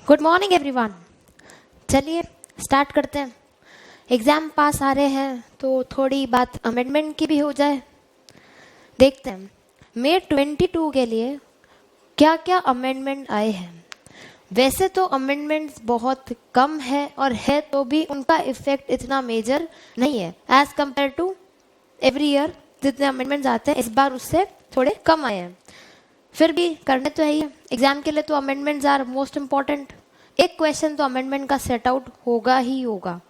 Good morning everyone. चलिए start करते हैं। एग्ज़ाम पास आ रहे हैं तो थोड़ी बात अमेंडमेंट की भी हो जाए। देखते हैं मई 22 के लिए क्या क्या अमेंडमेंट आए हैं। वैसे तो अमेंडमेंट्स बहुत कम है और है तो भी उनका इफेक्ट इतना मेजर नहीं है as compare to every year. जितने अमेंडमेंट्स आते हैं इस बार उससे थोड़े कम आए हैं, फिर भी करने तो है ही। एग्जाम के लिए तो अमेंडमेंट्स आर मोस्ट इम्पॉर्टेंट। एक क्वेश्चन तो अमेंडमेंट का सेट आउट होगा ही होगा,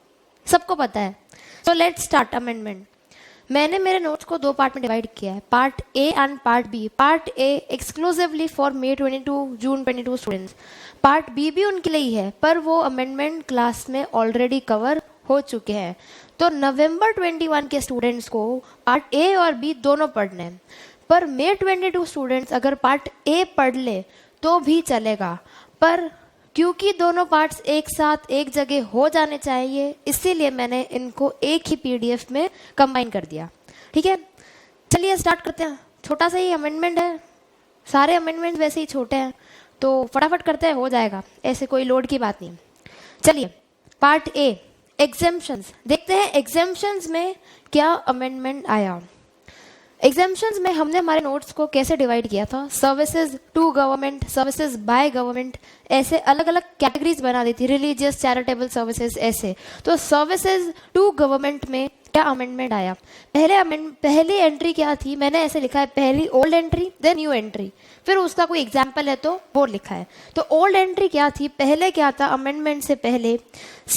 सबको पता है। So let's start amendment. मैंने मेरे नोट्स को दो पार्ट में डिवाइड किया है, part A and part B. Part A exclusively for May 22 June 22 students. Part B भी उनके लिए ही है, पर वो अमेंडमेंट क्लास में ऑलरेडी कवर हो चुके हैं। तो नवंबर 21 के स्टूडेंट्स को पार्ट ए और बी दोनों पढ़ने हैं, पर मई 22 स्टूडेंट्स अगर पार्ट ए पढ़ ले तो भी चलेगा, पर क्योंकि दोनों पार्ट्स एक साथ एक जगह हो जाने चाहिए इसीलिए मैंने इनको एक ही पीडीएफ में कंबाइन कर दिया। ठीक है, चलिए स्टार्ट करते हैं। छोटा सा ही अमेंडमेंट है, सारे अमेंडमेंट वैसे ही छोटे हैं तो फटाफट करते हैं, हो जाएगा, ऐसे कोई लोड की बात नहीं। चलिए पार्ट ए एग्जेम्पशंस देखते हैं। एग्जेम्पशंस में क्या अमेंडमेंट आया। एग्जाम्पशंस में हमने हमारे नोट्स को कैसे डिवाइड किया था, services to government, services by government, ऐसे अलग अलग कैटेगरीज बना दी थी, रिलीजियस, चैरिटेबल सर्विसेज ऐसे। तो सर्विसेज टू गवर्नमेंट में क्या अमेंडमेंट आया। पहली एंट्री क्या थी, मैंने ऐसे लिखा है, पहली old entry then new entry, फिर उसका कोई एग्जाम्पल है तो वो लिखा है। तो ओल्ड एंट्री क्या थी, पहले क्या था अमेंडमेंट से पहले,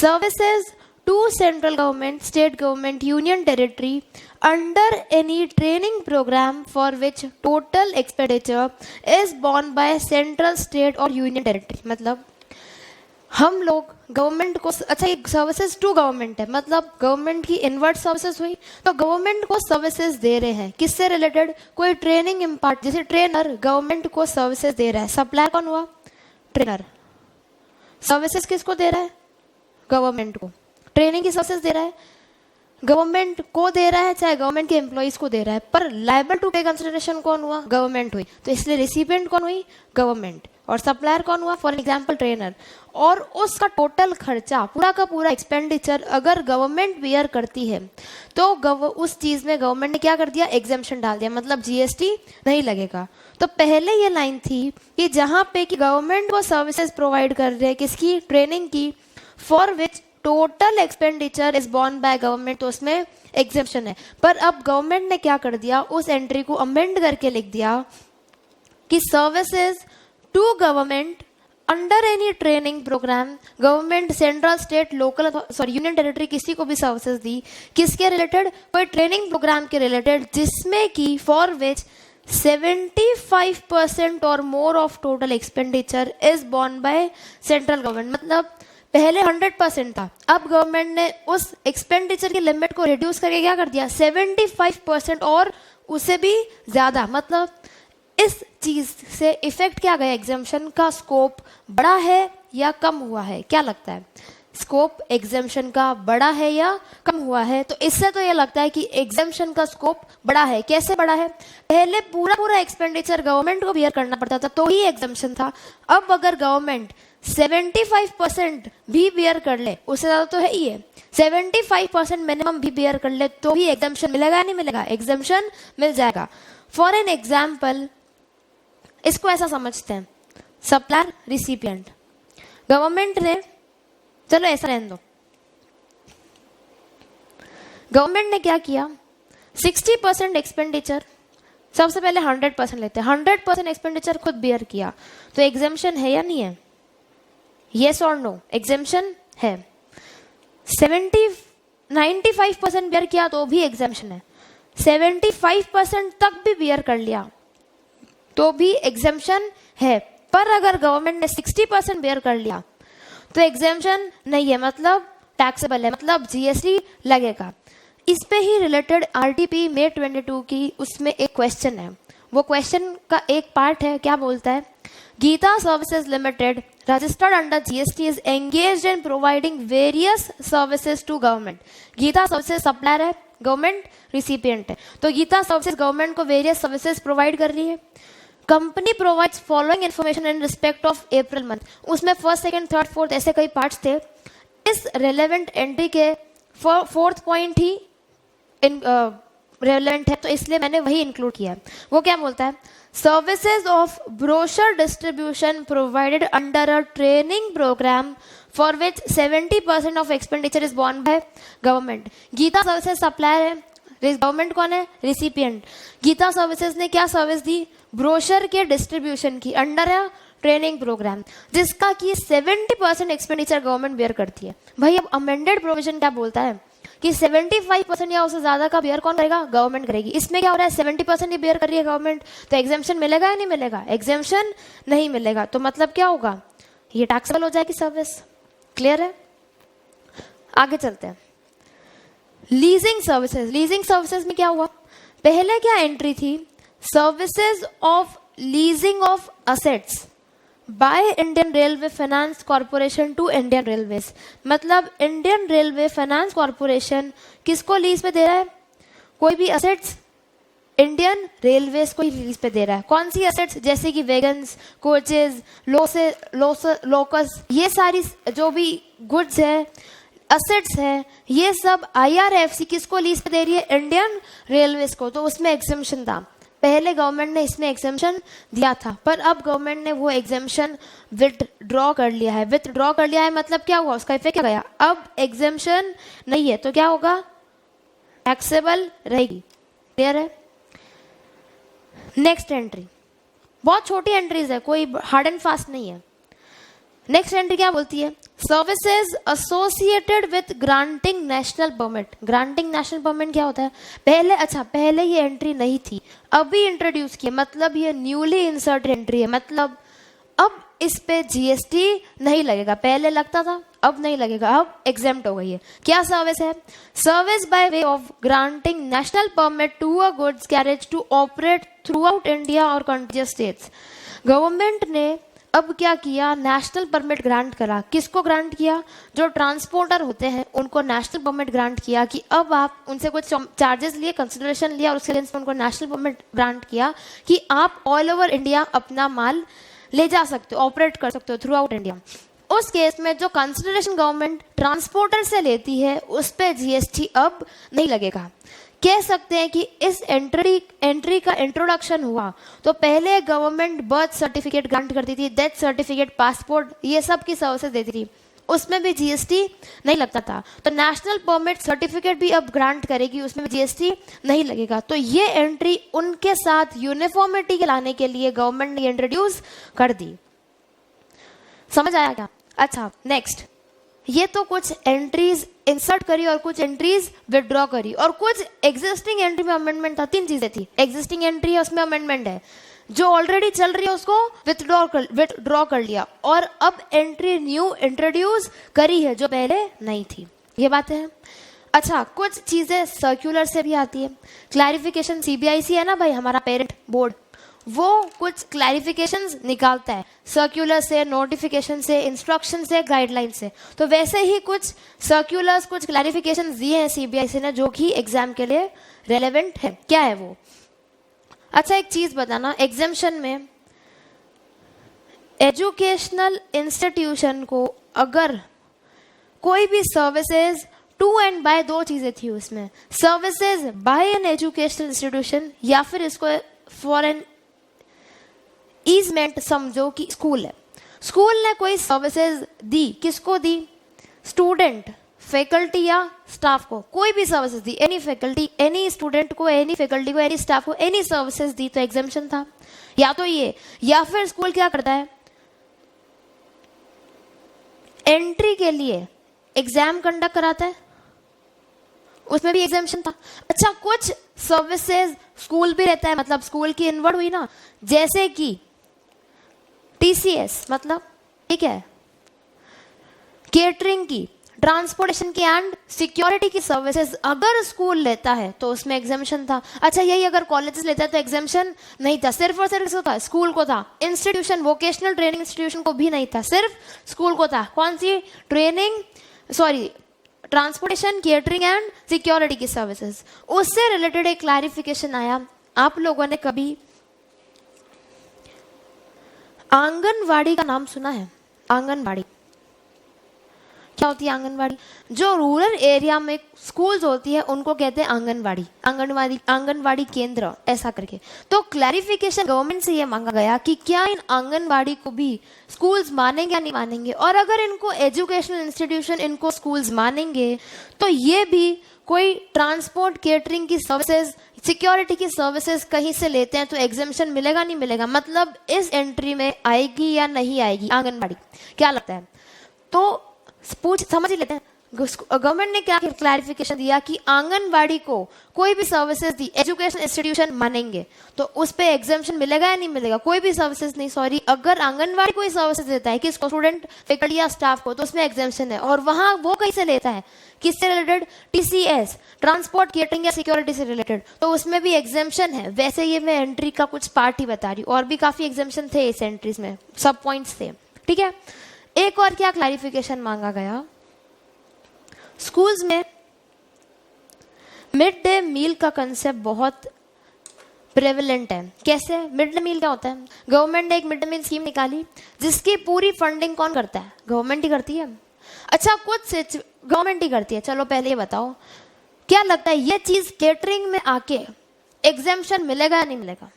services to central government, state government, union territory under any training program for which total expenditure is borne by central, state और union territory। मतलब हम लोग गवर्नमेंट को, अच्छा ये सर्विसेज टू गवर्नमेंट है, मतलब गवर्नमेंट की इनवर्ट सर्विसेज हुई, तो गवर्नमेंट को सर्विसेज दे रहे हैं किससे रिलेटेड, कोई ट्रेनिंग इम्पार्ट, जैसे ट्रेनर गवर्नमेंट को सर्विसेज दे रहा है। सप्लायर कौन हुआ, ट्रेनर। सर्विसेज किसको दे रहा है, गवर्नमेंट को। ट्रेनिंग की सर्विसेज दे रहा है, गवर्नमेंट को दे रहा है, चाहे गवर्नमेंट के एम्प्लॉइज को दे रहा है, पर लायबल टू पे कंसिडरेशन कौन हुआ, गवर्नमेंट हुई, तो इसलिए रिसिपिएंट कौन हुई, गवर्नमेंट। और सप्लायर कौन हुआ, फॉर एग्जांपल ट्रेनर। और उसका टोटल खर्चा, पूरा का पूरा एक्सपेंडिचर अगर गवर्नमेंट बियर करती है तो उस चीज में गवर्नमेंट ने क्या कर दिया, एग्जेम्पशन डाल दिया, मतलब जीएसटी नहीं लगेगा। तो पहले ये लाइन थी कि जहां पे कि गवर्नमेंट को सर्विसेज प्रोवाइड कर रहे हैं, किसकी, ट्रेनिंग की, for which total expenditure is born by government, तो उसमें एग्जेम्पशन है। पर अब गवर्नमेंट ने क्या कर दिया, उस एंट्री को अमेंड करके लिख दिया कि services to government under any training program, government, central, state, local, sorry union territory, किसी को भी सर्विसेज दी, किसके रिलेटेड, कोई ट्रेनिंग प्रोग्राम के रिलेटेड, जिसमें कि फॉर विच 75% और more of total expenditure is born by central government. मतलब पहले 100% था, अब गवर्नमेंट ने उस एक्सपेंडिचर की लिमिट को रिड्यूस करके क्या कर दिया, 75% और उससे भी ज्यादा। मतलब इस चीज से इफेक्ट क्या गया, एग्जेम्पशन का स्कोप बड़ा है या कम हुआ है, क्या लगता है, स्कोप एग्जेम्पशन का बड़ा है या कम हुआ है। तो इससे तो ये लगता है कि एग्जेम्पशन का स्कोप बड़ा है। कैसे बड़ा है, पहले पूरा एक्सपेंडिचर गवर्नमेंट को बियर करना पड़ता था तो ही एग्जेम्पशन था। अब अगर गवर्नमेंट 75% भी बियर कर ले, उससे ज्यादा तो है ही है, 75% मिनिमम भी बियर कर ले तो ही एग्जेम्पशन मिलेगा, नहीं मिलेगा, एग्जेम्पशन मिल जाएगा। फॉर एन एग्जाम्पल इसको ऐसा समझते हैं, सप्लायर, रिसिपिएंट, गवर्नमेंट ने, चलो ऐसा रहने दो, गवर्नमेंट ने क्या किया, 60% एक्सपेंडिचर, सबसे पहले 100% लेते हैं, 100% एक्सपेंडिचर खुद बियर किया, तो एग्जेम्पशन है या नहीं है, येस और नो, एग्जेम्पशन है। 95% बियर किया तो भी एग्जेम्पशन है, 75% तक भी बियर कर लिया तो भी एग्जेम्पशन है। पर अगर गवर्नमेंट ने 60% बियर कर लिया तो एग्जेम्पशन नहीं है, मतलब टैक्सेबल है, मतलब जीएसटी लगेगा। इस पे ही रिलेटेड आरटीपी मई 22 की उसमें एक क्वेश्चन है, वो क्वेश्चन का एक पार्ट है, क्या बोलता है, Geeta services limited registered under GST is engaged in providing various services to government. Geeta services supplier है, गवर्नमेंट रिसिपिएंट है, तो गीता सर्विसेज गवर्नमेंट को वेरियस सर्विसेज प्रोवाइड कर रही है। Company provides following information in respect of April month, उसमें first second third fourth ऐसे कई पार्ट्स थे। इस रेलेवेंट एंट्री के फोर्थ पॉइंट ही रेलेवेंट है, तो इसलिए मैंने वही इंक्लूड किया है। वो क्या बोलता है, services of brochure distribution provided under a training program for which 70% of expenditure is borne by government. Geeta services supplier है, गवर्नमेंट कौन है, रिसिपिएंट। गीता सर्विसेज ने क्या सर्विस दी, ब्रोशर के डिस्ट्रीब्यूशन की अंडर है ट्रेनिंग प्रोग्राम, जिसका कि 70% एक्सपेंडिचर गवर्नमेंट बेयर करती है। भाई अब अमेंडेड प्रोविजन क्या बोलता है कि 75% या उससे ज्यादा का बेयर कौन करेगा, गवर्नमेंट करेगी। इसमें क्या हो रहा है, 70% ही बेयर कर रही है गवर्नमेंट, तो एग्जेम्पशन मिलेगा या नहीं मिलेगा, एग्जेम्पशन नहीं मिलेगा, तो मतलब क्या होगा, ये टैक्सेबल हो जाएगी सर्विस। क्लियर है, आगे चलते हैं। लीजिंग सर्विसेज, लीजिंग सर्विसेज में क्या हुआ, पहले क्या एंट्री थी, services of leasing of assets by Indian railway finance corporation to Indian railways. मतलब इंडियन रेलवे फाइनेंस कॉर्पोरेशन किसको लीज पे दे रहा है, कोई भी असेट्स इंडियन रेलवेज को ही लीज पे दे रहा है। कौन सी असेट्स, जैसे कि वैगन्स, कोचेज, लोकस, ये सारी जो भी गुड्स है, असेट्स है, ये सब IRFC किसको लीज पे दे रही है, इंडियन रेलवेज को। तो उसमें एग्जेम्पशन था, पहले गवर्नमेंट ने इसमें एग्जेम्पशन दिया था, पर अब गवर्नमेंट ने वो एग्जेम्पशन विथड्रॉ कर लिया है। विथड्रॉ कर लिया है मतलब क्या हुआ, उसका इफेक्ट क्या गया, अब एग्जेम्पशन नहीं है, तो क्या होगा, टैक्सेबल रहेगी। क्लियर है। नेक्स्ट एंट्री बहुत छोटी एंट्रीज है, कोई हार्ड एंड फास्ट नहीं है। नेक्स्ट एंट्री क्या बोलती है, services associated with granting national permit. Granting national permit क्या होता है, पहले पहले ये एंट्री नहीं थी, अभी इंट्रोड्यूस किया, मतलब ये न्यूली इंसर्ट एंट्री है। मतलब अब इस पे GST नहीं लगेगा, पहले लगता था, अब नहीं लगेगा, अब एग्जेम्प्ट हो गई है। क्या सर्विस है, service by way of granting national permit to a goods carriage to operate throughout India और कंट्री स्टेट्स। गवर्नमेंट ने अब क्या किया, नेशनल परमिट ग्रांट करा। किसको ग्रांट किया, जो ट्रांसपोर्टर होते हैं उनको नेशनल परमिट ग्रांट किया, कि अब आप उनसे कुछ चार्जेस लिए, कंसिडरेशन लिया, और उसके लिए उनको नेशनल परमिट ग्रांट किया कि आप ऑल ओवर इंडिया अपना माल ले जा सकते हो, ऑपरेट कर सकते हो थ्रू आउट इंडिया। उस केस में जो कंसिडरेशन गवर्नमेंट ट्रांसपोर्टर से लेती है उस पर GST अब नहीं लगेगा। कह सकते हैं कि इस एंट्री का इंट्रोडक्शन हुआ तो पहले गवर्नमेंट बर्थ सर्टिफिकेट ग्रांट करती थी, डेथ सर्टिफिकेट, पासपोर्ट, ये सब की सर्विसेज देती थी, उसमें भी GST नहीं लगता था। तो नेशनल परमिट सर्टिफिकेट भी अब ग्रांट करेगी, उसमें भी GST नहीं लगेगा। तो ये एंट्री उनके साथ यूनिफॉर्मिटी के लाने के लिए गवर्नमेंट ने इंट्रोड्यूस कर दी। समझ आया क्या। अच्छा नेक्स्ट, ये तो कुछ एंट्रीज इंसर्ट करी और कुछ एंट्रीज विदड्रॉ करी, और कुछ एग्जिस्टिंग एंट्री में अमेंडमेंट था। 3 चीजें थी, एग्जिस्टिंग एंट्री है उसमें अमेंडमेंट है, जो ऑलरेडी चल रही है उसको विथड्रॉ कर लिया, और अब एंट्री न्यू इंट्रोड्यूस करी है जो पहले नहीं थी। ये बातें हैं। अच्छा, कुछ चीजें सर्क्यूलर से भी आती है, क्लैरिफिकेशन। CBIC है ना भाई, हमारा पेरेंट बोर्ड, वो कुछ क्लैरिफिकेशंस निकालता है सर्क्यूलर से, नोटिफिकेशन से, इंस्ट्रक्शन से, गाइडलाइन से। तो वैसे ही कुछ सर्क्यूलर्स, कुछ क्लैरिफिकेशंस दिए हैं CBIC ने, जो कि एग्जाम के लिए रेलेवेंट है। क्या है वो, अच्छा एक चीज बताना, एग्जाम्शन में एजुकेशनल इंस्टीट्यूशन को अगर कोई भी सर्विसेज टू एंड बाय, 2 चीजें थी उसमें, services by an educational institution, या फिर इसको फॉर एन ईजमेंट समझो कि स्कूल है, स्कूल ने कोई सर्विसेज दी, किसको दी, स्टूडेंट, फैकल्टी या स्टाफ को, कोई भी सर्विसेज दी, एनी फैकल्टी, एनी स्टूडेंट को, एनी फैकल्टी को, एनी स्टाफ को, एनी सर्विसेज दी, तो एग्जाम्पशन था। या तो ये, या फिर स्कूल क्या करता है, एंट्री के लिए एग्जाम कंडक्ट कराता है, उसमें भी एग्जाम्पशन था। अच्छा, कुछ सर्विसेज स्कूल भी रहता है, मतलब स्कूल की इनवर्ड हुई ना, जैसे कि TCS, मतलब ठीक है, केटरिंग की, ट्रांसपोर्टेशन की एंड सिक्योरिटी की सर्विसेज अगर स्कूल लेता है तो उसमें एग्जाम्पशन था। अच्छा, यही अगर कॉलेजेस लेता है तो एग्जाम्पशन नहीं था, सिर्फ और सिर्फ था स्कूल को था। इंस्टीट्यूशन, वोकेशनल ट्रेनिंग इंस्टीट्यूशन को भी नहीं था, सिर्फ स्कूल को था। कौन सी training, sorry, transportation, catering and security की सर्विसेज। उससे रिलेटेड एक क्लैरिफिकेशन आया, आप लोगों ने कभी आंगनवाड़ी का नाम सुना है? आंगनवाड़ी क्या होती है? आंगनवाड़ी जो रूरल एरिया में स्कूल्स होती है उनको कहते हैं आंगनवाड़ी, आंगनवाड़ी, आंगनवाड़ी केंद्र ऐसा करके। तो क्लैरिफिकेशन गवर्नमेंट से ये मांगा गया कि क्या इन आंगनवाड़ी को भी स्कूल्स मानेंगे या नहीं मानेंगे, और अगर इनको एजुकेशनल इंस्टीट्यूशन इनको स्कूल्स मानेंगे तो ये भी कोई ट्रांसपोर्ट, केटरिंग की सर्विसेज, सिक्योरिटी की सर्विसेज कहीं से लेते हैं तो एग्जेम्पशन मिलेगा नहीं मिलेगा, मतलब इस एंट्री में आएगी या नहीं आएगी आंगनवाड़ी, क्या लगता है? तो समझ ही लेते हैं गवर्नमेंट ने क्या क्लैरिफिकेशन दिया कि आंगनवाड़ी को कोई भी सर्विसेज दी एजुकेशन इंस्टीट्यूशन मानेंगे तो उस पे एग्जाम्पशन मिलेगा या नहीं मिलेगा? कोई भी सर्विसेज नहीं, सॉरी, अगर आंगनवाड़ी कोई सर्विसेज देता है कि स्टूडेंट, फैकल्टी या स्टाफ को, तो उसमें एग्जाम्पशन है। और वहां वो कैसे लेता है, किससे रिलेटेड? TCS, ट्रांसपोर्ट, केटरिंग या सिक्योरिटी से रिलेटेड, तो उसमें भी एग्जाम्पशन है। वैसे ये मैं एंट्री का कुछ पार्ट ही बता रही हूँ, और भी काफी एग्जाम्पशन थे इस एंट्रीज में, सब पॉइंट्स थे, ठीक है। एक और क्या क्लैरिफिकेशन मांगा गया, स्कूल्स में मिड डे मील का कंसेप्ट बहुत प्रेवलेंट है। कैसे? मिड डे मील क्या होता है? गवर्नमेंट ने एक मिड डे मील स्कीम निकाली जिसकी पूरी फंडिंग कौन करता है? गवर्नमेंट ही करती है। अच्छा, कुछ गवर्नमेंट ही करती है, चलो पहले ये बताओ, क्या लगता है ये चीज केटरिंग में आके एग्जेम्पशन मिलेगा या नहीं मिलेगा?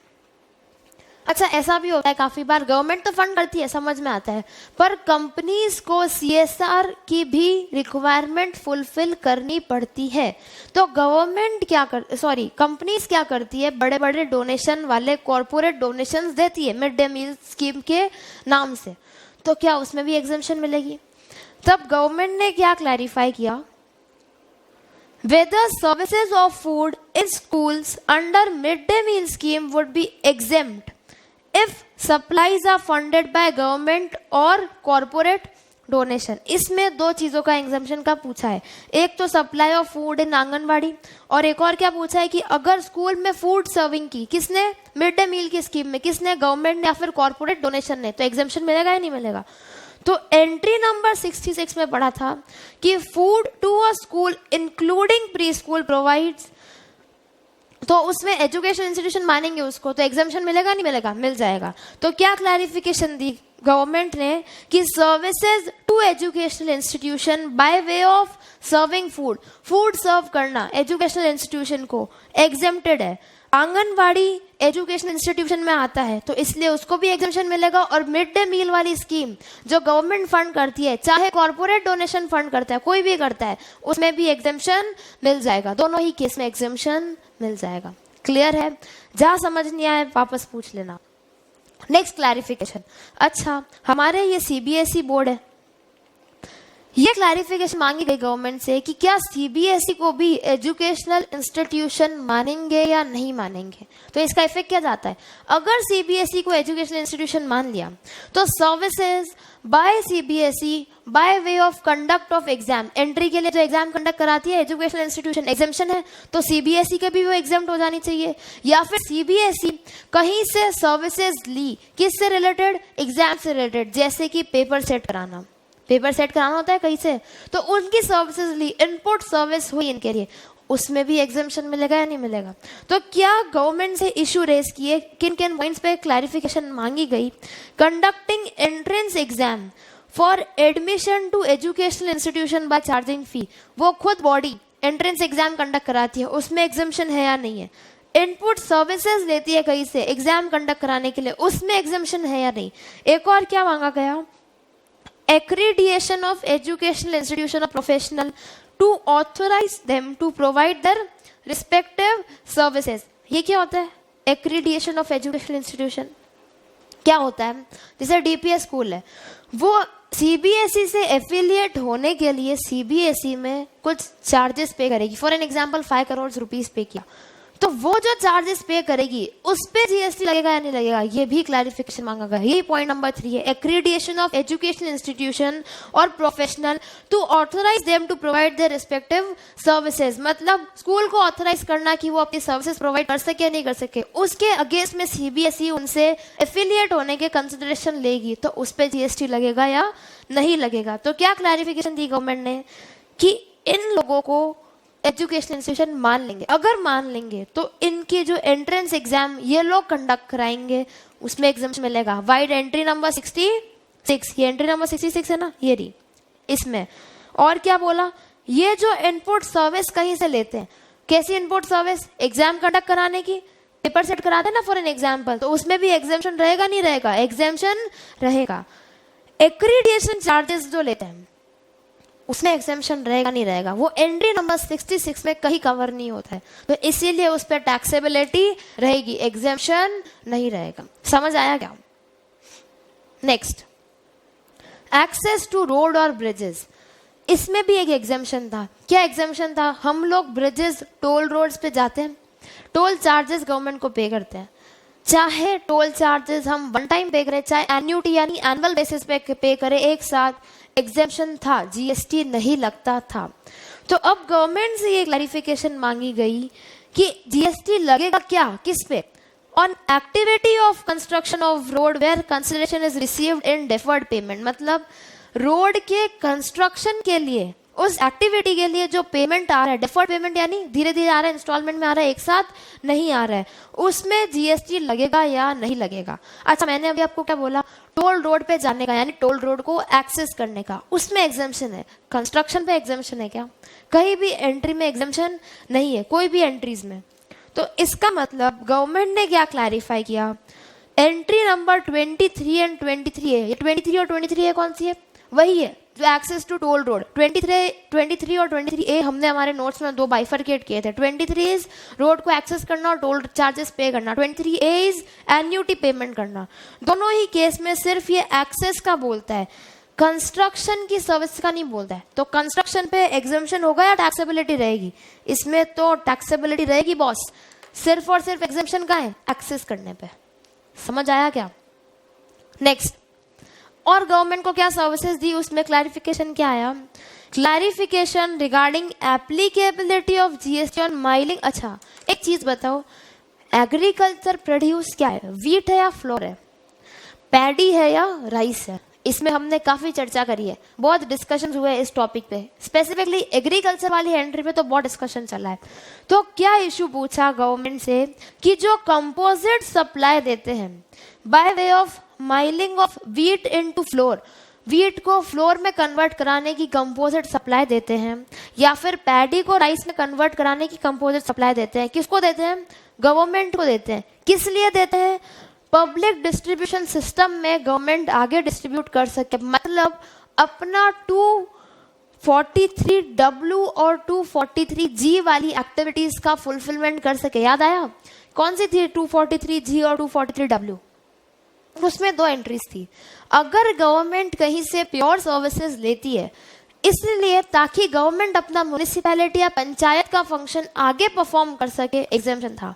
अच्छा, ऐसा भी होता है काफी बार, गवर्नमेंट तो फंड करती है, समझ में आता है, पर कंपनीज को CSR की भी रिक्वायरमेंट फुलफिल करनी पड़ती है। तो गवर्नमेंट कंपनीज क्या करती है, बड़े बड़े डोनेशन वाले कॉर्पोरेट डोनेशंस देती है मिड डे मील स्कीम के नाम से, तो क्या उसमें भी एग्जेम्पशन मिलेगी? तब गवर्नमेंट ने क्या क्लैरिफाई किया, whether services of food in schools under midday meal scheme would be exempt if supplies are funded by government or corporate donation। इसमें दो चीजों का एग्जाम्पशन का पूछा है, एक तो supply of food in anganwadi, और एक और क्या पूछा है कि अगर स्कूल में फूड सर्विंग की किसने, मिड डे मील की स्कीम में किसने, गवर्नमेंट ने या फिर कॉर्पोरेट डोनेशन ने, तो एग्जाम्पशन मिलेगा या नहीं मिलेगा? तो एंट्री नंबर 66 में पढ़ा था कि food to a school including preschool provides, तो उसमें एजुकेशन इंस्टीट्यूशन मानेंगे उसको, तो एग्जाम्पशन मिलेगा नहीं मिलेगा? मिल जाएगा। तो क्या क्लैरिफिकेशन दी गवर्नमेंट ने कि services to educational institution by way of serving food, food serve करना एजुकेशनल इंस्टीट्यूशन को एग्जेम्प्टेड है। आंगनवाड़ी एजुकेशन इंस्टीट्यूशन में आता है तो इसलिए उसको भी एग्जेम्पशन मिलेगा, और मिड डे मील वाली स्कीम जो गवर्नमेंट फंड करती है, चाहे कॉर्पोरेट डोनेशन फंड करता है, कोई भी करता है, उसमें भी एग्जेम्पशन मिल जाएगा। दोनों ही केस में एग्जेम्पशन मिल जाएगा। क्लियर है? जहां समझ नहीं आए वापस पूछ लेना। नेक्स्ट क्लैरिफिकेशन, अच्छा हमारे ये CBSE बोर्ड है, ये क्लैरिफिकेशन मांगी गई गवर्नमेंट से कि क्या CBSE को भी एजुकेशनल इंस्टीट्यूशन मानेंगे या नहीं मानेंगे। तो इसका इफेक्ट क्या जाता है, अगर CBSE को एजुकेशनल इंस्टीट्यूशन मान लिया तो services by CBSE bye way of conduct of exam, entry के लिए जो एग्जाम कंडक्ट कराती है एजुकेशनल इंस्टीट्यूशन, एग्जाम्पशन है, तो CBSE के भी वो एग्जाम्प्ट हो जानी चाहिए। या फिर CBSE कहीं से सर्विसेज ली, किससे रिलेटेड, एग्जाम से रिलेटेड, जैसे कि पेपर सेट कराना, पेपर सेट कराना होता है कहीं से, तो उनकी सर्विसेज ली, इनपुट सर्विस हुई इनके लिए, उसमें भी एग्जाम्पशन मिलेगा या नहीं मिलेगा? तो क्या गवर्नमेंट से इशू रेज किए, किन किन पॉइंट्स पे क्लैरिफिकेशन मांगी गई, conducting entrance exam for admission to educational institution by charging fee, वो खुद बॉडी एंट्रेंस एग्जाम कंडक्ट कराती है, उसमें एग्जाम्पशन है या नहीं है? इनपुट सर्विसेज लेती है कहीं से एग्जाम कंडक्ट कराने के लिए, उसमें एग्जाम्पशन है या नहीं? एक और क्या मांगा गया, accreditation of educational institution or professional to authorize them to provide their respective services। ये क्या होता है, accreditation of educational institution क्या होता है? जैसे DPS स्कूल है, वो CBSE से एफिलिएट होने के लिए CBSE में कुछ चार्जेस पे करेगी, for an example 5 crore rupees पे किया, तो वो जो चार्जेस पे करेगी उस पे GST लगेगा या नहीं लगेगा? ये भी क्लैरिफिकेशन मांगा गया। ये पॉइंट नंबर 3 है, एक्रीडिएशन ऑफ एजुकेशनल इंस्टीट्यूशन और professional to authorise them to provide their respective services, मतलब स्कूल को ऑथराइज करना कि वो अपनी सर्विसेज प्रोवाइड कर सके या नहीं कर सके, उसके अगेंस्ट में CBSE उनसे एफिलिएट होने के कंसिडरेशन लेगी, तो उस पे GST लगेगा या नहीं लगेगा? तो क्या क्लैरिफिकेशन दी गवर्नमेंट ने कि इन लोगों को एजुकेशन इंस्टीट्यूशन मान लेंगे, अगर मान लेंगे तो इनकी जो एंट्रेंस एग्जाम ये लोग कंडक्ट कराएंगे, उसमें एग्जाम्स मिलेगा। वाइड एंट्री नंबर 66, ये एंट्री नंबर 66 है ना, ये रही इसमें। और क्या बोला, ये जो इनपुट सर्विस कहीं से लेते हैं, कैसी इनपुट सर्विस, एग्जाम कंडक्ट कराने की, पेपर सेट कराते हैं ना फॉर एन एग्जाम्पल, तो उसमें भी एग्जाम्शन रहेगा नहीं रहेगा, एग्जाम्शन रहेगा। एक्रीडिएशन चार्जेस जो लेते हैं उसमें एग्जाम्शन रहेगा नहीं रहेगा, वो एंट्री नंबर 66 में कहीं कवर नहीं होता है, तो इसीलिए उस पर टैक्सेबिलिटी रहेगी, एग्जाम्शन नहीं रहेगा। समझ आया क्या? नेक्स्ट, एक्सेस टू रोड और ब्रिजेस, इसमें भी एक एग्जाम्शन था। क्या एग्जाम्शन था? हम लोग ब्रिजेस, टोल रोड्स पे जाते हैं, टोल चार्जेस गवर्नमेंट को पे करते हैं, चाहे टोल चार्जेस हम वन टाइम पे करें, चाहे एन्यूटी यानी एनुअल बेसिस पे पे करें, एक साथ एग्जाम्शन था, जीएसटी नहीं लगता था। तो अब गवर्नमेंट से ये क्लैरिफिकेशन मांगी गई कि जीएसटी लगेगा क्या, किस पे? On activity of construction of road where consideration is received in deferred payment, मतलब रोड के कंस्ट्रक्शन के लिए, उस एक्टिविटी के लिए जो पेमेंट आ रहा है, डेफर्ड पेमेंट यानी धीरे धीरे आ रहा है, इंस्टॉलमेंट में आ रहा है, एक साथ नहीं आ रहा है, उसमें जीएसटी लगेगा या नहीं लगेगा। अच्छा, मैंने अभी आपको क्या बोला, टोल रोड पे जाने का यानी टोल रोड को एक्सेस करने का, उसमें एग्जाम्शन है। कंस्ट्रक्शन पे एग्जाम्शन है क्या? कहीं भी एंट्री में एग्जाम्शन नहीं है, कोई भी एंट्रीज में। तो इसका मतलब गवर्नमेंट ने क्या क्लैरिफाई किया, एंट्री नंबर 23 एंड 23 है, ये 23 और 23 है, कौन सी है? वही है जो एक्सेस टू टोल रोड। 23 और 23A हमने हमारे नोट्स में दो बाइफरकेट किए थे। 23 इज रोड को एक्सेस करना और टोल चार्जेस पे करना, 23A इज एन्यूटी पेमेंट करना। दोनों ही केस में सिर्फ ये एक्सेस का बोलता है, कंस्ट्रक्शन की सर्विस का नहीं बोलता है। तो कंस्ट्रक्शन पे एग्जाम्शन होगा या टैक्सेबिलिटी रहेगी? इसमें तो टैक्सेबिलिटी रहेगी बॉस, सिर्फ और सिर्फ एग्जाम्शन का है एक्सेस करने पे। समझ आया क्या? नेक्स्ट, और गवर्नमेंट को क्या सर्विसेज दी, उसमें क्लैरिफिकेशन क्या आया, clarification regarding applicability of GST on milling. अच्छा, एक चीज बताओ, एग्रीकल्चर प्रोड्यूस क्या है, वीट है या फ्लोर है, पैडी है या राइस है? इसमें हमने काफी चर्चा करी है, बहुत डिस्कशन हुए इस टॉपिक पे, स्पेसिफिकली एग्रीकल्चर वाली एंट्री पे तो बहुत डिस्कशन चला है। तो क्या इशू पूछा गवर्नमेंट से कि जो कंपोजिट सप्लाई देते हैं bye way of milling of wheat into floor, wheat को फ्लोर में कन्वर्ट कराने की कंपोजिट सप्लाई देते हैं, या फिर पैडी को राइस में कन्वर्ट कराने की कंपोजिट सप्लाई देते हैं, किसको देते हैं? गवर्नमेंट को देते हैं। किस लिए देते हैं? पब्लिक डिस्ट्रीब्यूशन सिस्टम में गवर्नमेंट आगे डिस्ट्रीब्यूट कर सके, मतलब अपना 243W और 243G वाली एक्टिविटीज का फुलफिलमेंट कर सके। याद आया कौन सी थी 243G और 243W? उसमें दो एंट्रीज थी। अगर गवर्नमेंट कहीं से प्योर सर्विसेज लेती है, इसलिए ताकि गवर्नमेंट अपना म्युनिसिपैलिटी या पंचायत का फंक्शन आगे परफॉर्म कर सके, एग्जाम्शन था।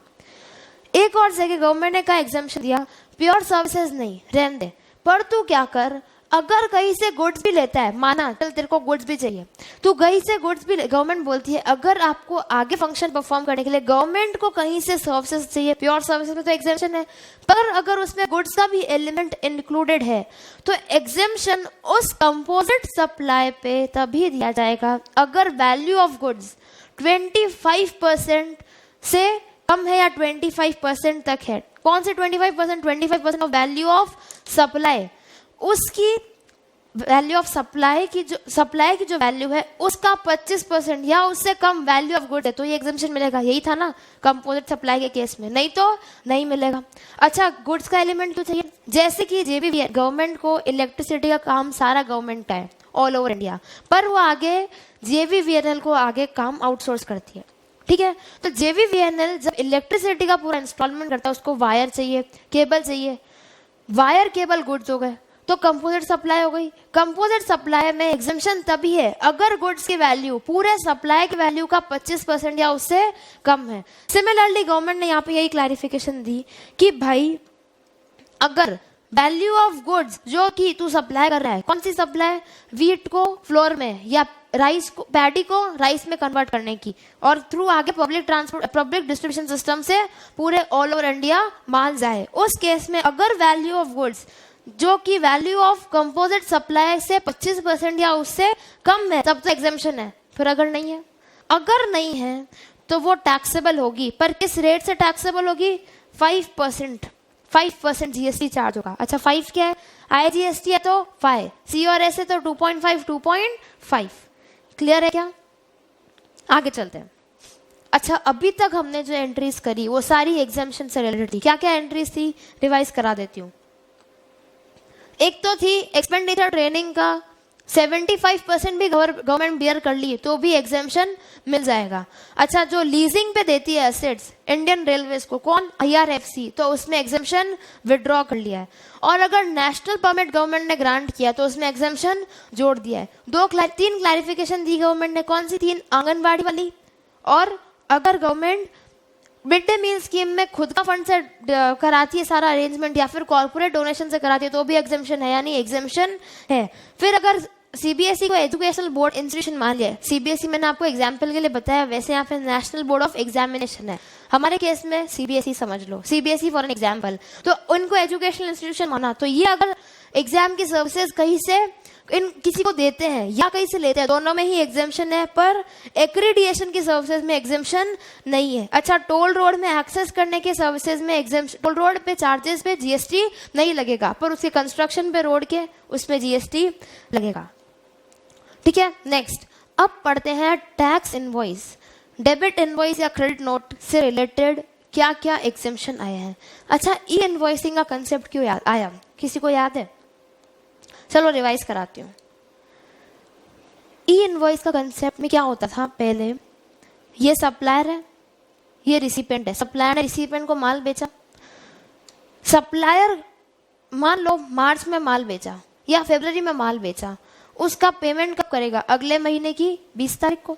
एक और जगह गवर्नमेंट ने कहा एग्जाम्शन दिया, प्योर सर्विसेज नहीं, रहने दे, पर तू क्या कर, अगर कहीं से गुड्स भी लेता है, माना चल तेरे को गुड्स भी चाहिए, तो कहीं से गुड्स भी, गवर्नमेंट बोलती है अगर आपको आगे फंक्शन परफॉर्म करने के लिए गवर्नमेंट को कहीं से सर्विसेज चाहिए, प्योर सर्विसेज में तो एग्जाम्शन है, पर अगर उसमें गुड्स का भी एलिमेंट इंक्लूडेड है तो एग्जाम्शन उस कंपोजिट सप्लाई पे तभी दिया जाएगा अगर वैल्यू ऑफ गुड्स 25% से कम है या 25% तक है। कौन से 25%? 25% ऑफ वैल्यू ऑफ सप्लाई, उसकी वैल्यू ऑफ सप्लाई की जो वैल्यू है उसका 25% या उससे कम वैल्यू ऑफ गुड है तो ये एग्जाम्शन मिलेगा। यही था ना कंपोजिट सप्लाई के केस में, नहीं तो नहीं मिलेगा। अच्छा, गुड्स का एलिमेंट क्यों चाहिए? जैसे कि जेबीवीएनएल, गवर्नमेंट को इलेक्ट्रिसिटी का काम सारा गवर्नमेंट का है ऑल ओवर इंडिया, पर वो आगे जेबीवीएनएल को आगे काम आउटसोर्स करती है, ठीक है? तो जेबीवीएनएल जब इलेक्ट्रिसिटी का पूरा इंस्टॉलमेंट करता है, उसको वायर चाहिए, केबल चाहिए, वायर केबल गुड्स हो गए तो कंपोजिट सप्लाई हो गई। कंपोजिट सप्लाई में एग्जाम्शन तभी है अगर गुड्स की वैल्यू पूरे सप्लाई की वैल्यू का 25% या उससे कम है। सिमिलरली गवर्नमेंट ने यहाँ पे यही क्लैरिफिकेशन दी कि भाई अगर वैल्यू ऑफ गुड्स जो कि तू सप्लाई कर रहा है, कौन सी सप्लाई? वीट को फ्लोर में या राइस को, पैडी को राइस में कन्वर्ट करने की, और थ्रू आगे पब्लिक डिस्ट्रीब्यूशन सिस्टम से पूरे ऑल ओवर इंडिया माल जाए, उस केस में अगर वैल्यू ऑफ गुड्स जो कि वैल्यू ऑफ कंपोजिट सप्लाई से 25% या उससे कम है तब तो एग्जाम्शन है। फिर अगर नहीं है, अगर नहीं है तो वो टैक्सेबल होगी, पर किस रेट से टैक्सेबल होगी? 5%। 5% जीएसटी चार्ज होगा। अच्छा 5 क्या है? आईजीएसटी है तो 5, सी और एस है तो 2.5, 2.5। क्लियर है क्या? आगे चलते हैं। अच्छा अभी तक हमने जो एंट्रीज करी वो सारी एग्जाम्शन से रिलेटेड थी। क्या क्या एंट्रीज थी? रिवाइज करा देती हूँ। एक तो थी एक्सपेंडिचर ट्रेनिंग का 75% भी गवर्नमेंट बियर कर ली तो भी एग्जाम्शन मिल जाएगा। अच्छा जो लीजिंग पे देती है एसेट्स इंडियन रेलवेज को, कौन? आईआरएफसी, तो उसने एग्जाम्शन विड्रॉ कर लिया है। और अगर नेशनल परमिट गवर्नमेंट ने ग्रांट किया तो उसने एग्जाम्शन जोड़ दिया है। 3 क्लैरिफिकेशन दी गवर्नमेंट ने। कौन सी 3? आंगनबाड़ी वाली, और अगर government mid day meal scheme में खुद का फंड से कराती है सारा अरेंजमेंट या फिर कॉर्पोरेट डोनेशन से कराती है तो भी एग्जाम्शन है, यानी एग्जाम्शन है। फिर अगर सीबीएसई को एजुकेशनल बोर्ड इंस्टीट्यूशन मान लिया, सीबीएसई मैंने आपको एग्जाम्पल के लिए बताया, वैसे यहाँ पे नेशनल बोर्ड ऑफ एग्जामिनेशन है, हमारे केस में सीबीएसई समझ लो, सीबीएसई फॉर एन एग्जाम्पल, तो उनको एजुकेशनल इंस्टीट्यूशन माना। तो ये अगर एग्जाम की सर्विसेज कहीं से किसी को देते हैं या कहीं से लेते हैं, दोनों में ही एग्जाम्शन है, पर एक्रीडिएशन की सर्विसेज में एग्जाम्शन नहीं है। अच्छा टोल रोड में एक्सेस करने के सर्विसेज में एग्जाम्शन, टोल रोड पे चार्जेस पे जीएसटी नहीं लगेगा, पर उसके कंस्ट्रक्शन पे रोड के उसमें जीएसटी लगेगा। ठीक है, नेक्स्ट अब पढ़ते हैं टैक्स इनवॉइस, डेबिट इनवॉइस या क्रेडिट नोट से रिलेटेड क्या क्या एग्जाम्शन आए हैं। अच्छा ई इनवॉइसिंग का कंसेप्ट क्यों आया, किसी को याद है? चलो रिवाइज कराती हूँ। ई इनवॉइस का कंसेप्ट में क्या होता था? पहले ये सप्लायर है, ये रिसिपेंट है। सप्लायर ने रिसिपेंट को माल बेचा, सप्लायर मान लो मार्च में माल बेचा या फरवरी में माल बेचा, उसका पेमेंट कब करेगा? अगले महीने की 20 तारीख को।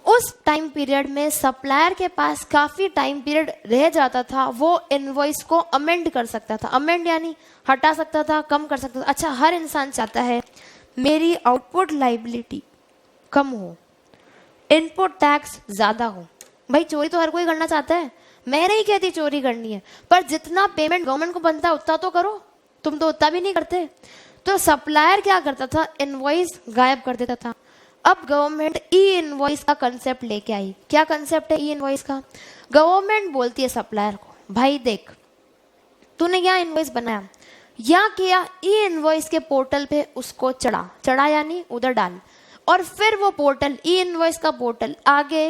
उस टाइम पीरियड में सप्लायर के पास काफी टाइम पीरियड रह जाता था, वो इनवॉइस को अमेंड कर सकता था। अमेंड यानी हटा सकता था, कम कर सकता था। अच्छा हर इंसान चाहता है मेरी आउटपुट लाइबिलिटी कम हो, इनपुट टैक्स ज्यादा हो। भाई चोरी तो हर कोई करना चाहता है, मैं नहीं कहती चोरी करनी है, पर जितना पेमेंट गवर्नमेंट को बनता है उतना तो करो, तुम तो उतना भी नहीं करते। तो सप्लायर क्या करता था? इनवॉइस गायब कर देता था। अब गवर्नमेंट ई इनवॉइस का कंसेप्ट लेके आई। क्या कंसेप्ट है ई इनवॉइस का? गवर्नमेंट बोलती है सप्लायर को, भाई देख तूने क्या इनवॉइस बनाया या किया, ई इनवॉइस के पोर्टल पे उसको चढ़ा यानी उधर डाल, और फिर वो पोर्टल ई इनवॉइस का पोर्टल आगे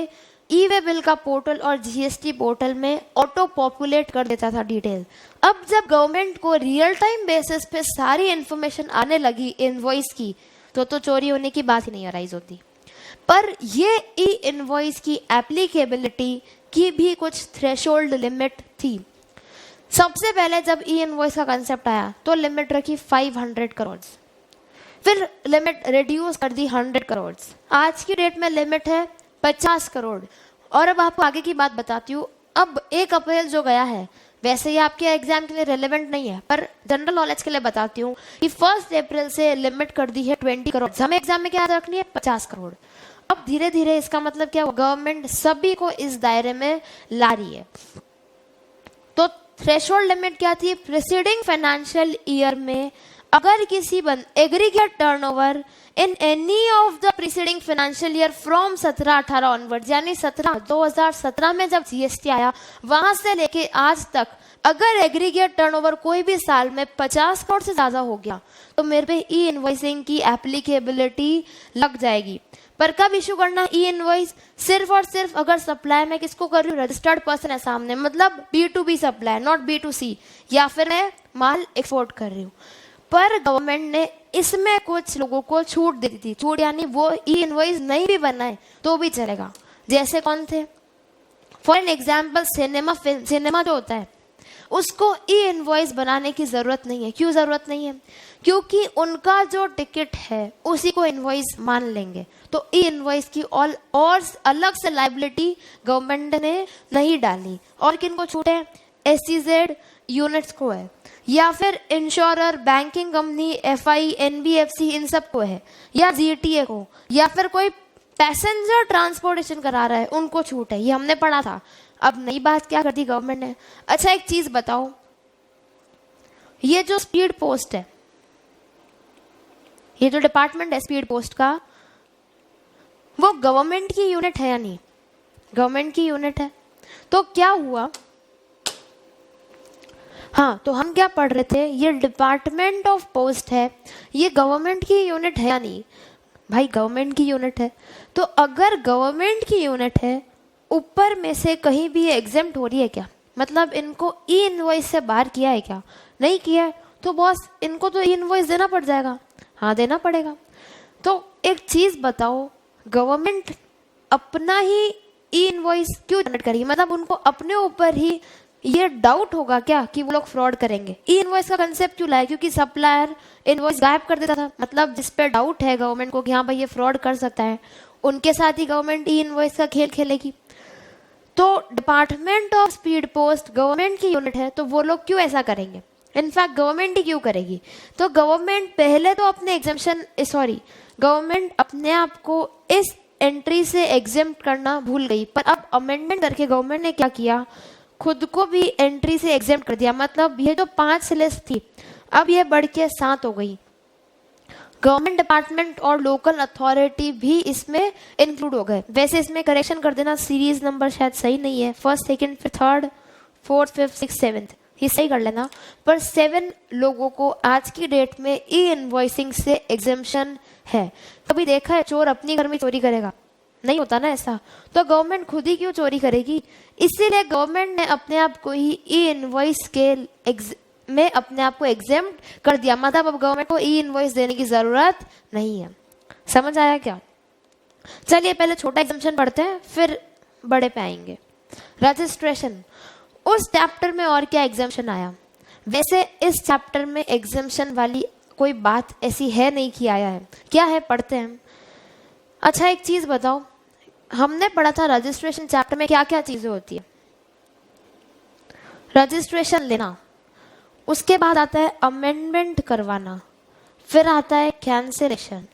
ई वे बिल का पोर्टल और जीएसटी पोर्टल में ऑटो पॉपुलेट कर देता था डिटेल। अब जब गवर्नमेंट को रियल टाइम बेसिस पे सारी इंफॉर्मेशन आने लगी इनवॉइस की, तो चोरी होने की बात ही नहीं अराइज होती। पर ये ई इनवॉइस की एप्लीकेबिलिटी की भी कुछ थ्रेशोल्ड लिमिट थी। सबसे पहले जब ई इनवॉइस का कंसेप्ट आया तो लिमिट रखी 500 करोड़, फिर लिमिट रिड्यूस कर दी 100 करोड़, आज की डेट में लिमिट है 50 करोड़। और अब आपको आगे की बात बताती हूँ। अब 1 अप्रैल जो गया है, वैसे ही आपके एग्जाम के लिए रेलेवेंट नहीं है, पर जनरल नॉलेज के लिए बताती हूँ कि 1 अप्रैल से लिमिट कर दी है 20 करोड़। हमें एग्जाम में क्या रखनी है? 50 करोड़। अब धीरे धीरे इसका मतलब क्या, गवर्नमेंट सभी को इस दायरे में ला रही है। तो थ्रेशोल्ड लिमिट क्या थी? प्रीसीडिंग फाइनेंशियल ईयर में अगर किसी aggregate turnover in any of the preceding financial year from 17-18 onward, यानी 2017 में जब जीएसटी आया वहां से लेके आज तक, अगर एग्रीगेट टर्नओवर कोई भी साल में 50 करोड़ से ज्यादा हो गया तो मेरे पे ई इनवॉइसिंग की एप्लीकेबिलिटी लग जाएगी। पर कब इशू करना ई इनवॉइस? सिर्फ और सिर्फ अगर सप्लाई में किसको कर रही हूँ? रजिस्टर्ड पर्सन है सामने, मतलब B2B सप्लाई, नॉट B2C, या फिर मैं माल एक्सपोर्ट कर रही हूँ। पर गवर्नमेंट ने इसमें कुछ लोगों को छूट दे दी थी। छूट यानी वो ई इनवॉइस नहीं भी बनाए तो भी चलेगा। जैसे कौन थे? फॉर एन एग्जाम्पल सिनेमा जो होता है उसको ई इनवॉइस बनाने की जरूरत नहीं है। क्यों जरूरत नहीं है? क्योंकि उनका जो टिकट है उसी को इनवॉइस मान लेंगे, तो ई इनवॉइस की और अलग से लाइबिलिटी गवर्नमेंट ने नहीं डाली। और किन को छूट है? SEZ यूनिट्स को है, या फिर insurer, banking company, FI, NBFC, इन सब को है, या GTA को, या फिर कोई पैसेंजर ट्रांसपोर्टेशन करा रहा है उनको छूट है। ये हमने पढ़ा था। अब नई बात क्या कर दी गवर्नमेंट ने? अच्छा एक चीज बताओ, ये जो स्पीड पोस्ट है, ये जो डिपार्टमेंट है स्पीड पोस्ट का, वो गवर्नमेंट की यूनिट है या नहीं? गवर्नमेंट की यूनिट है। तो क्या हुआ, हाँ, तो हम क्या पढ़ रहे थे, ये डिपार्टमेंट ऑफ पोस्ट है, ये गवर्नमेंट की यूनिट है या नहीं? भाई गवर्नमेंट की यूनिट है। तो अगर गवर्नमेंट की यूनिट है, ऊपर में से कहीं भी ये एग्जेम्प्ट हो रही है क्या? मतलब इनको ई इनवॉइस से बाहर किया है क्या? नहीं किया है। तो बॉस इनको तो ई इनवॉइस देना पड़ जाएगा। हाँ, देना पड़ेगा। तो एक चीज बताओ, गवर्नमेंट अपना ही ई इनवॉइस क्यों जनरेट करेगी? मतलब उनको अपने ऊपर ही ये डाउट होगा क्या कि वो लोग फ्रॉड करेंगे? ई इनवॉइस का कंसेप्ट क्यों लाया? क्योंकि सप्लायर इनवॉइस गायब कर देता था। मतलब जिस पे डाउट है गवर्नमेंट को कि हाँ भाई ये फ्रॉड कर सकता है, उनके साथ ही गवर्नमेंट ई इनवॉइस का खेल खेलेगी। तो department of speed post government की यूनिट है, तो वो लोग क्यों ऐसा करेंगे? इनफैक्ट गवर्नमेंट ही क्यों करेगी? तो गवर्नमेंट पहले तो अपने गवर्नमेंट अपने आप को इस एंट्री से एग्जेम्प्ट करना भूल गई, पर अब अमेंडमेंट करके गवर्नमेंट ने क्या किया, खुद को भी एंट्री से एग्जेम्प्ट कर दिया। मतलब ये जो 5 से लिस्ट थी, अब ये बढ़ के 7 हो गई। गवर्नमेंट डिपार्टमेंट और लोकल अथॉरिटी भी इसमें इंक्लूड हो गए। वैसे इसमें करेक्शन कर देना, सीरीज नंबर शायद सही नहीं है, फर्स्ट, सेकंड, फिर third, fourth, fifth, six, seventh, ये सही कर लेना। पर 7 लोगों को आज की डेट में ई इनवॉइसिंग से एग्जेम्पशन है। कभी देखा है चोर अपनी घर में चोरी करेगा? नहीं होता ना ऐसा। तो गवर्नमेंट खुद ही क्यों चोरी करेगी? इसीलिए गवर्नमेंट ने अपने आप को ही ई इनवॉइस के में अपने आप को एग्जेम्प्ट कर दिया। मतलब अब गवर्नमेंट को ई इनवॉइस देने की जरूरत नहीं है। समझ आया क्या? चलिए पहले छोटा एग्जाम्पशन पढ़ते हैं, फिर बड़े पे आएंगे। रजिस्ट्रेशन, उस चैप्टर में और क्या एग्जाम्पशन आया? वैसे इस चैप्टर में एग्जाम्पशन वाली कोई बात ऐसी है नहीं कि आया है। क्या है, पढ़ते हैं। अच्छा एक चीज बताओ, हमने पढ़ा था रजिस्ट्रेशन चैप्टर में क्या क्या चीजें होती है? रजिस्ट्रेशन लेना, उसके बाद आता है अमेंडमेंट करवाना, फिर आता है कैंसिलेशन,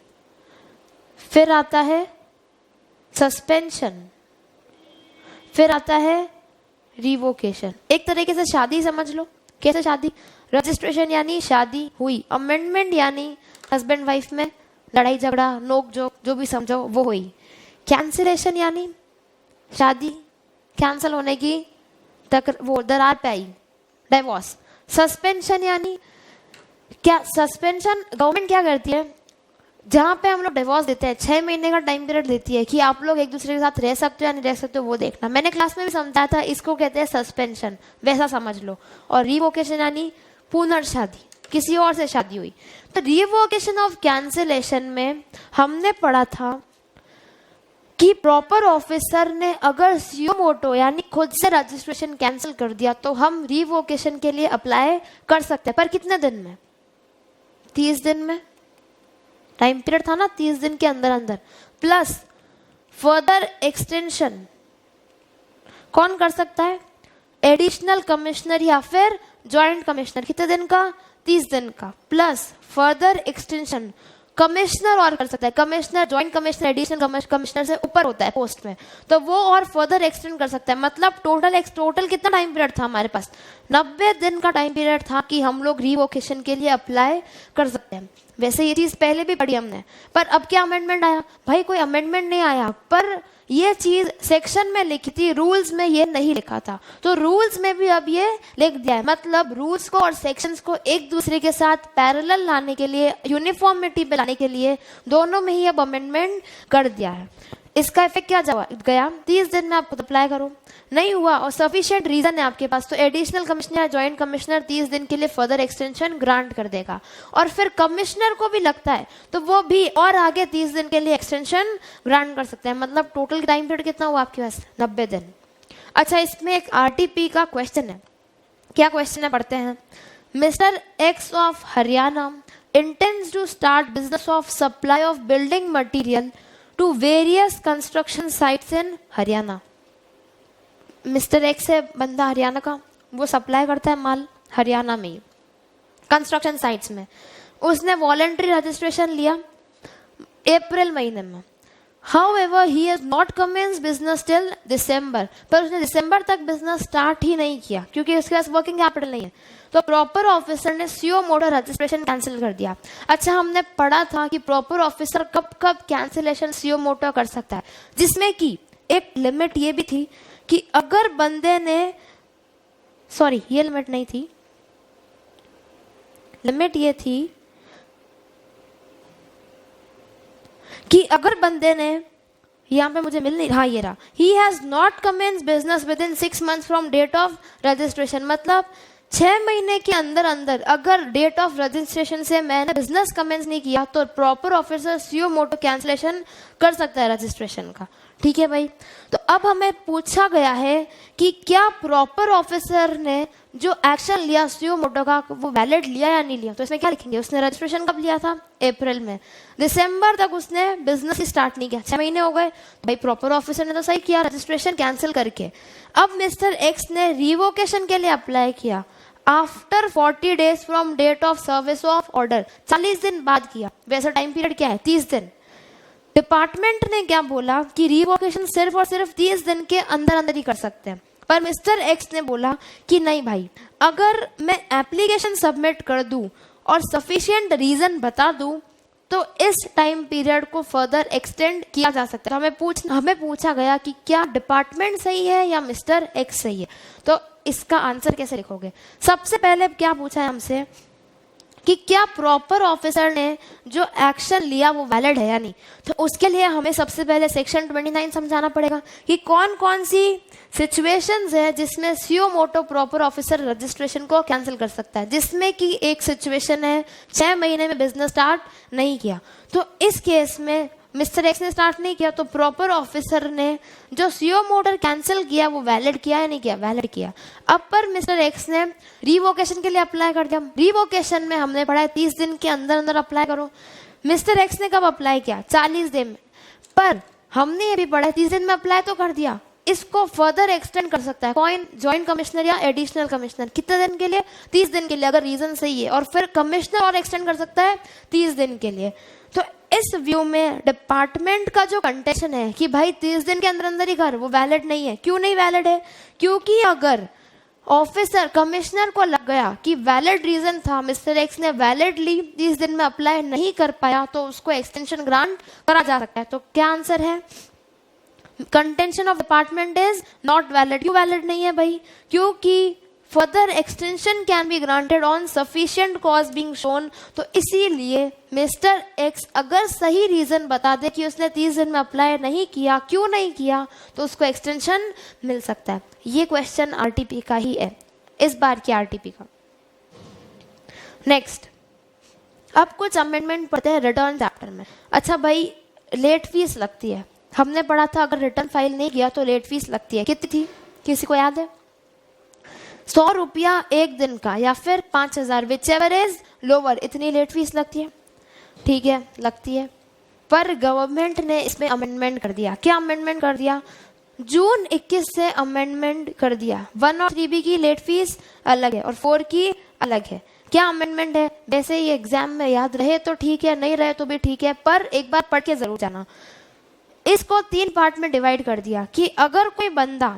फिर आता है सस्पेंशन, फिर आता है रिवोकेशन। एक तरीके से शादी समझ लो। कैसे शादी? रजिस्ट्रेशन यानी शादी हुई, अमेंडमेंट यानी हस्बैंड वाइफ में लड़ाई झगड़ा, नोक जोक, जो भी समझो वो हुई। कैंसिलेशन यानी शादी कैंसिल होने की वो दरार पे आई, डिवोर्स। सस्पेंशन यानी क्या? सस्पेंशन गवर्नमेंट क्या करती है, जहाँ पे हम लोग डिवोर्स देते हैं 6 महीने का टाइम पीरियड देती है कि आप लोग एक दूसरे के साथ रह सकते हो या नहीं रह सकते हो वो देखना। मैंने क्लास में भी समझाया था, इसको कहते हैं सस्पेंशन, वैसा समझ लो। और रिवोकेशन यानी पुनर्शादी, किसी और से शादी हुई। तो रिवोकेशन ऑफ कैंसिलेशन में हमने पढ़ा था कि प्रॉपर ऑफिसर ने अगर सियो मोटो यानी खुद से रजिस्ट्रेशन कैंसिल कर दिया तो हम रिवोकेशन के लिए अप्लाई कर सकते हैं। पर कितने दिन में? 30 दिन में। टाइम पीरियड था ना 30 दिन के अंदर अंदर। प्लस फर्दर एक्सटेंशन कौन कर सकता है? एडिशनल कमिश्नर या फिर जॉइंट कमिश्नर। कितने दिन का? 30 दिन का। प्लस फर्दर एक्सटेंशन कमिश्नर और कर सकता है। Commissioner, joint commissioner, additional commissioner से ऊपर होता है पोस्ट में, तो वो और फर्दर एक्सटेंड कर सकता है। मतलब टोटल कितना टाइम पीरियड था हमारे पास? 90 दिन का टाइम पीरियड था कि हम लोग रिवोकेशन के लिए अप्लाई कर सकते हैं। वैसे ये चीज पहले भी पढ़ी हमने, पर अब क्या अमेंडमेंट आया? भाई कोई अमेंडमेंट नहीं आया, पर ये चीज सेक्शन में लिखी थी, रूल्स में ये नहीं लिखा था। तो रूल्स में भी अब ये लिख दिया है। मतलब रूल्स को और सेक्शंस को एक दूसरे के साथ पैरेलल लाने के लिए, यूनिफॉर्मिटी पे लाने के लिए दोनों में ही अब अमेंडमेंट कर दिया है। इसका इफेक्ट क्या गया? 30 दिन में आप अप्लाई करो, नहीं हुआ और सफिशिएंट रीजन है आपके पास, तो एडिशनल कमिश्नर या जॉइंट कमिश्नर 30 दिन के लिए फर्दर एक्सटेंशन ग्रांट कर देगा। और फिर कमिश्नर को भी लगता है तो वो भी और आगे 30 दिन के लिए एक्सटेंशन ग्रांट कर सकते हैं। मतलब टोटल टाइम पीरियड कितना हुआ आपके पास? 90 दिन। अच्छा इसमें एक आरटीपी का क्वेश्चन है। क्या क्वेश्चन है, पढ़ते हैं। Mister x of Haryana intends to start business of supply of building material to various construction sites in Haryana. Mister x है बंदा हरियाणा का, वो सप्लाई करता है माल हरियाणा में ही कंस्ट्रक्शन साइट्स में। उसने वॉलंटरी रजिस्ट्रेशन लिया अप्रैल महीने में। However, he has not commenced business till December. पर उसने दिसंबर तक बिजनेस स्टार्ट ही नहीं किया क्योंकि उसके पास वर्किंग कैपिटल नहीं है। तो प्रॉपर ऑफिसर ने सीओ मोटो रजिस्ट्रेशन कैंसिल कर दिया। अच्छा, हमने पढ़ा था कि प्रॉपर ऑफिसर कब कब कैंसिलेशन सीओ मोटो कर सकता है, जिसमें कि एक लिमिट ये भी थी कि अगर बंदे ने, सॉरी ये लिमिट नहीं थी, लिमिट ये थी कि अगर बंदे ने, यहाँ पे मुझे मिल नहीं, हाँ ये रहा, he has not commence business within 6 months from date of registration, मतलब 6 महीने के अंदर अंदर अगर डेट ऑफ रजिस्ट्रेशन से मैंने बिजनेस कमेंस नहीं किया तो प्रॉपर ऑफिसर सीओ मोटो कैंसिलेशन कर सकता है रजिस्ट्रेशन का। ठीक है भाई। तो अब हमें पूछा गया है कि क्या प्रॉपर ऑफिसर ने जो एक्शन लिया सीओ मोटो का वो वैलिड लिया या नहीं लिया। तो इसमें क्या लिखेंगे, उसने रजिस्ट्रेशन कब लिया था, अप्रैल में, दिसंबर तक उसने बिजनेस स्टार्ट नहीं किया, 6 महीने हो गए, भाई प्रॉपर ऑफिसर ने तो सही किया रजिस्ट्रेशन कैंसिल करके। अब मिस्टर एक्स ने रिवोकेशन के लिए अप्लाई किया after 40 days from date of service of order, 40 दिन बाद किया। वैसा टाइम पीरियड क्या है, 30 दिन। डिपार्टमेंट ने क्या बोला कि रिवोकेशन सिर्फ और सिर्फ 30 दिन के अंदर अंदर ही कर सकते हैं, पर मिस्टर एक्स ने बोला कि नहीं भाई, अगर मैं एप्लीकेशन सबमिट कर दूं और सफिशिएंट रीजन बता दूं तो इस टाइम पीरियड को फर्दर एक्सटेंड किया जा सकता है। हमें पूछा गया कि क्या डिपार्टमेंट सही है या मिस्टर एक्स सही है। तो इसका आंसर कैसे लिखोगे, सबसे पहले क्या पूछा है हमसे कि क्या प्रॉपर ऑफिसर ने जो एक्शन लिया वो वैलिड है या नहीं। तो उसके लिए हमें सबसे पहले सेक्शन 29 समझाना पड़ेगा कि कौन कौन सी सिचुएशंस है जिसमें सीओ मोटो प्रॉपर ऑफिसर रजिस्ट्रेशन को कैंसिल कर सकता है, जिसमें कि एक सिचुएशन है 6 महीने में बिजनेस स्टार्ट नहीं किया। तो इस केस में मिस्टर एक्स ने स्टार्ट नहीं किया तो प्रॉपर ऑफिसर ने जो सीओ मोटर कैंसिल किया वो वैलिड किया या नहीं किया, वैलिड किया। अब पर मिस्टर एक्स ने रिवोकेशन के लिए अप्लाई कर दिया। रिवोकेशन में हमने पढ़ा है 30 दिन के अंदर अंदर अप्लाई करो। मिस्टर एक्स ने कब अप्लाई किया, 40 दिन में, पर हमने ये भी पढ़ा है 30 दिन में अप्लाई तो कर दिया, इसको फर्दर एक्सटेंड कर सकता है कौन, जॉइंट कमिश्नर या एडिशनल कमिश्नर। कितने दिन के लिए, 30 दिन के लिए अगर रीजन सही है, और फिर कमिश्नर और एक्सटेंड कर सकता है 30 दिन के लिए। तो इस व्यू में डिपार्टमेंट का जो कंटेंशन है कि भाई 30 दिन के अंदर अंदर ही कर, वो वैलिड नहीं है। क्यों नहीं वैलिड है, क्योंकि अगर ऑफिसर कमिश्नर को लग गया कि वैलिड रीजन था, मिस्टर एक्स ने वैलिडली 30 दिन में अप्लाई नहीं कर पाया, तो उसको एक्सटेंशन ग्रांट करा जा सकता है। तो क्या आंसर है, contention of department is not valid. क्यों वैलिड नहीं है भाई, क्योंकि further extension can be granted on sufficient cause being shown. तो इसीलिए मिस्टर एक्स अगर सही रीजन बता दे कि उसने 30 दिन में अप्लाई नहीं किया, क्यों नहीं किया, तो उसको एक्सटेंशन मिल सकता है। ये क्वेश्चन आरटीपी का ही है, इस बार की आरटीपी का। नेक्स्ट, अब कुछ अमेंडमेंट पढ़ते हैं रिटर्न चैप्टर में। अच्छा भाई, लेट फीस लगती है, हमने पढ़ा था अगर रिटर्न फाइल नहीं किया तो लेट फीस लगती है। कितनी थी, किसी को याद है? 100 रुपया एक दिन का या फिर 5000, विच एवर इज लोअर, इतनी लेट फीस लगती है। ठीक है, लगती है, पर गवर्नमेंट ने इसमें अमेंडमेंट कर दिया। क्या अमेंडमेंट कर दिया, जून 21 से अमेंडमेंट कर दिया। 1 और 3B की लेट फीस अलग है और 4 की अलग है। क्या अमेंडमेंट है, वैसे ये एग्जाम में याद रहे तो ठीक है, नहीं रहे तो भी ठीक है, पर एक बार पढ़ के जरूर जाना। इसको 3 पार्ट में डिवाइड कर दिया कि अगर कोई बंदा,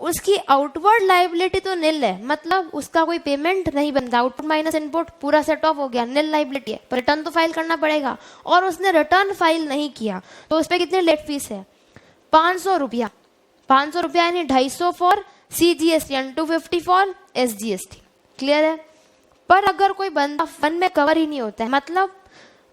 उसकी आउटवर्ड लाइबिलिटी तो निल है, मतलब उसका कोई पेमेंट नहीं बनता, आउटपुट माइनस इनपुट पूरा सेट ऑफ हो गया, निल लाइबिलिटी है, पर रिटर्न तो फाइल करना पड़ेगा, और उसने रिटर्न फाइल नहीं किया, तो उस पर कितनी लेट फीस है, 500 रुपया। 500 रुपया यानी 250 for CGST and 250 for SGST। Clear है? पर अगर कोई बंदा 1 में कवर ही नहीं होता है, मतलब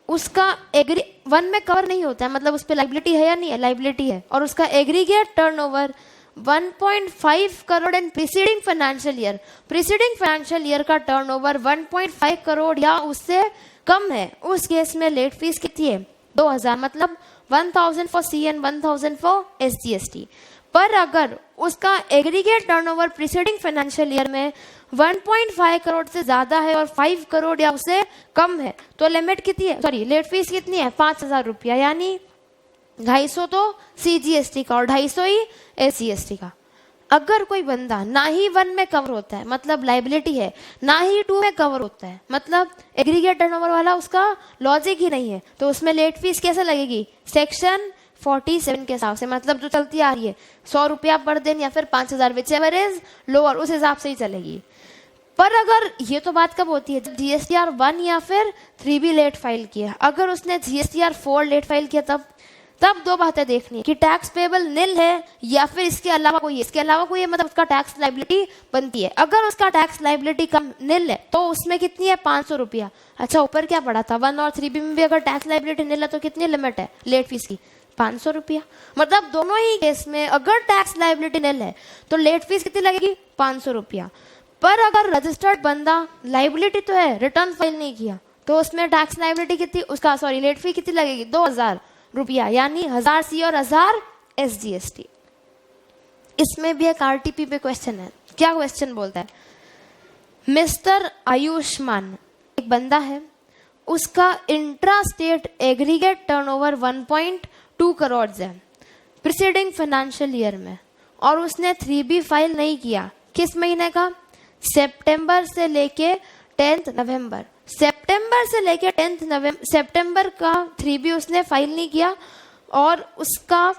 उसका 1 में कवर नहीं होता है, मतलब उस पर लाइबिलिटी है या नहीं है, लाइबिलिटी है, और उसका एग्रीगेट टर्नओवर 1.5 करोड़ इन प्रीसीडिंग फाइनेंशियल ईयर का टर्नओवर 1.5 करोड़ या उससे कम है, उस केस में लेट फीस कितनी है, 2000, मतलब 1000 for C and 1000 for SGST। पर अगर उसका aggregate turnover preceding financial year में 1.5 करोड़ से ज्यादा है और 5 करोड़ या उससे कम है, तो लिमिट कितनी है, सॉरी लेट फीस कितनी है, 5000 रुपया, यानी 250 तो CGST का और 250 ही SGST का। अगर कोई बंदा ना ही 1 में कवर होता है, मतलब लाइबिलिटी है, ना ही 2 में कवर होता है, मतलब एग्रीगेट टर्नओवर वाला उसका लॉजिक ही नहीं है, तो उसमें लेट फीस कैसे लगेगी, सेक्शन 47 के हिसाब से, मतलब जो चलती आ रही है 100 रुपया पर दिन या फिर 5000, विच एवर इज लोअर, उस हिसाब से ही चलेगी। पर अगर ये तो बात कब होती है जब GSTR 1 या फिर 3B लेट फाइल किया। अगर उसने GSTR 4 लेट फाइल किया तब दो बातें देखनी है कि टैक्स पेबल निल है या फिर इसके अलावा कोई है। इसके अलावा कोई है मतलब उसका टैक्स लाइबिलिटी बनती है। अगर उसका टैक्स लाइबिलिटी कम निल है तो उसमें कितनी है 500 रुपया। अच्छा ऊपर क्या पड़ा था 1 और 3B में भी अगर टैक्स लाइबिलिटी निल है तो कितनी लिमिट है लेट फीस की 500 रुपया। मतलब दोनों ही केस में अगर टैक्स लाइबिलिटी निल है तो लेट फीस कितनी लगेगी 500 रुपया। पर अगर रजिस्टर्ड बंदा लाइबिलिटी तो है रिटर्न फाइल नहीं किया तो उसमें टैक्स लाइबिलिटी कितनी उसका सॉरी लेट फी कितनी लगेगी 2000 रुपया, यानी 1000 C और 1000 SGST। इसमें भी एक RTP पे क्वेश्चन है। क्या क्वेश्चन बोलता है, मिस्टर आयुष्मान एक बंदा है, उसका intra state aggregate turnover 1.2 crore है प्रीसीडिंग फाइनेंशियल ईयर में, और उसने 3B फाइल नहीं किया। किस महीने का, सितंबर से लेके 10 नवंबर। सितंबर से लेके 10 नवंबर सितंबर का 3B उसने फाइल नहीं किया और उसका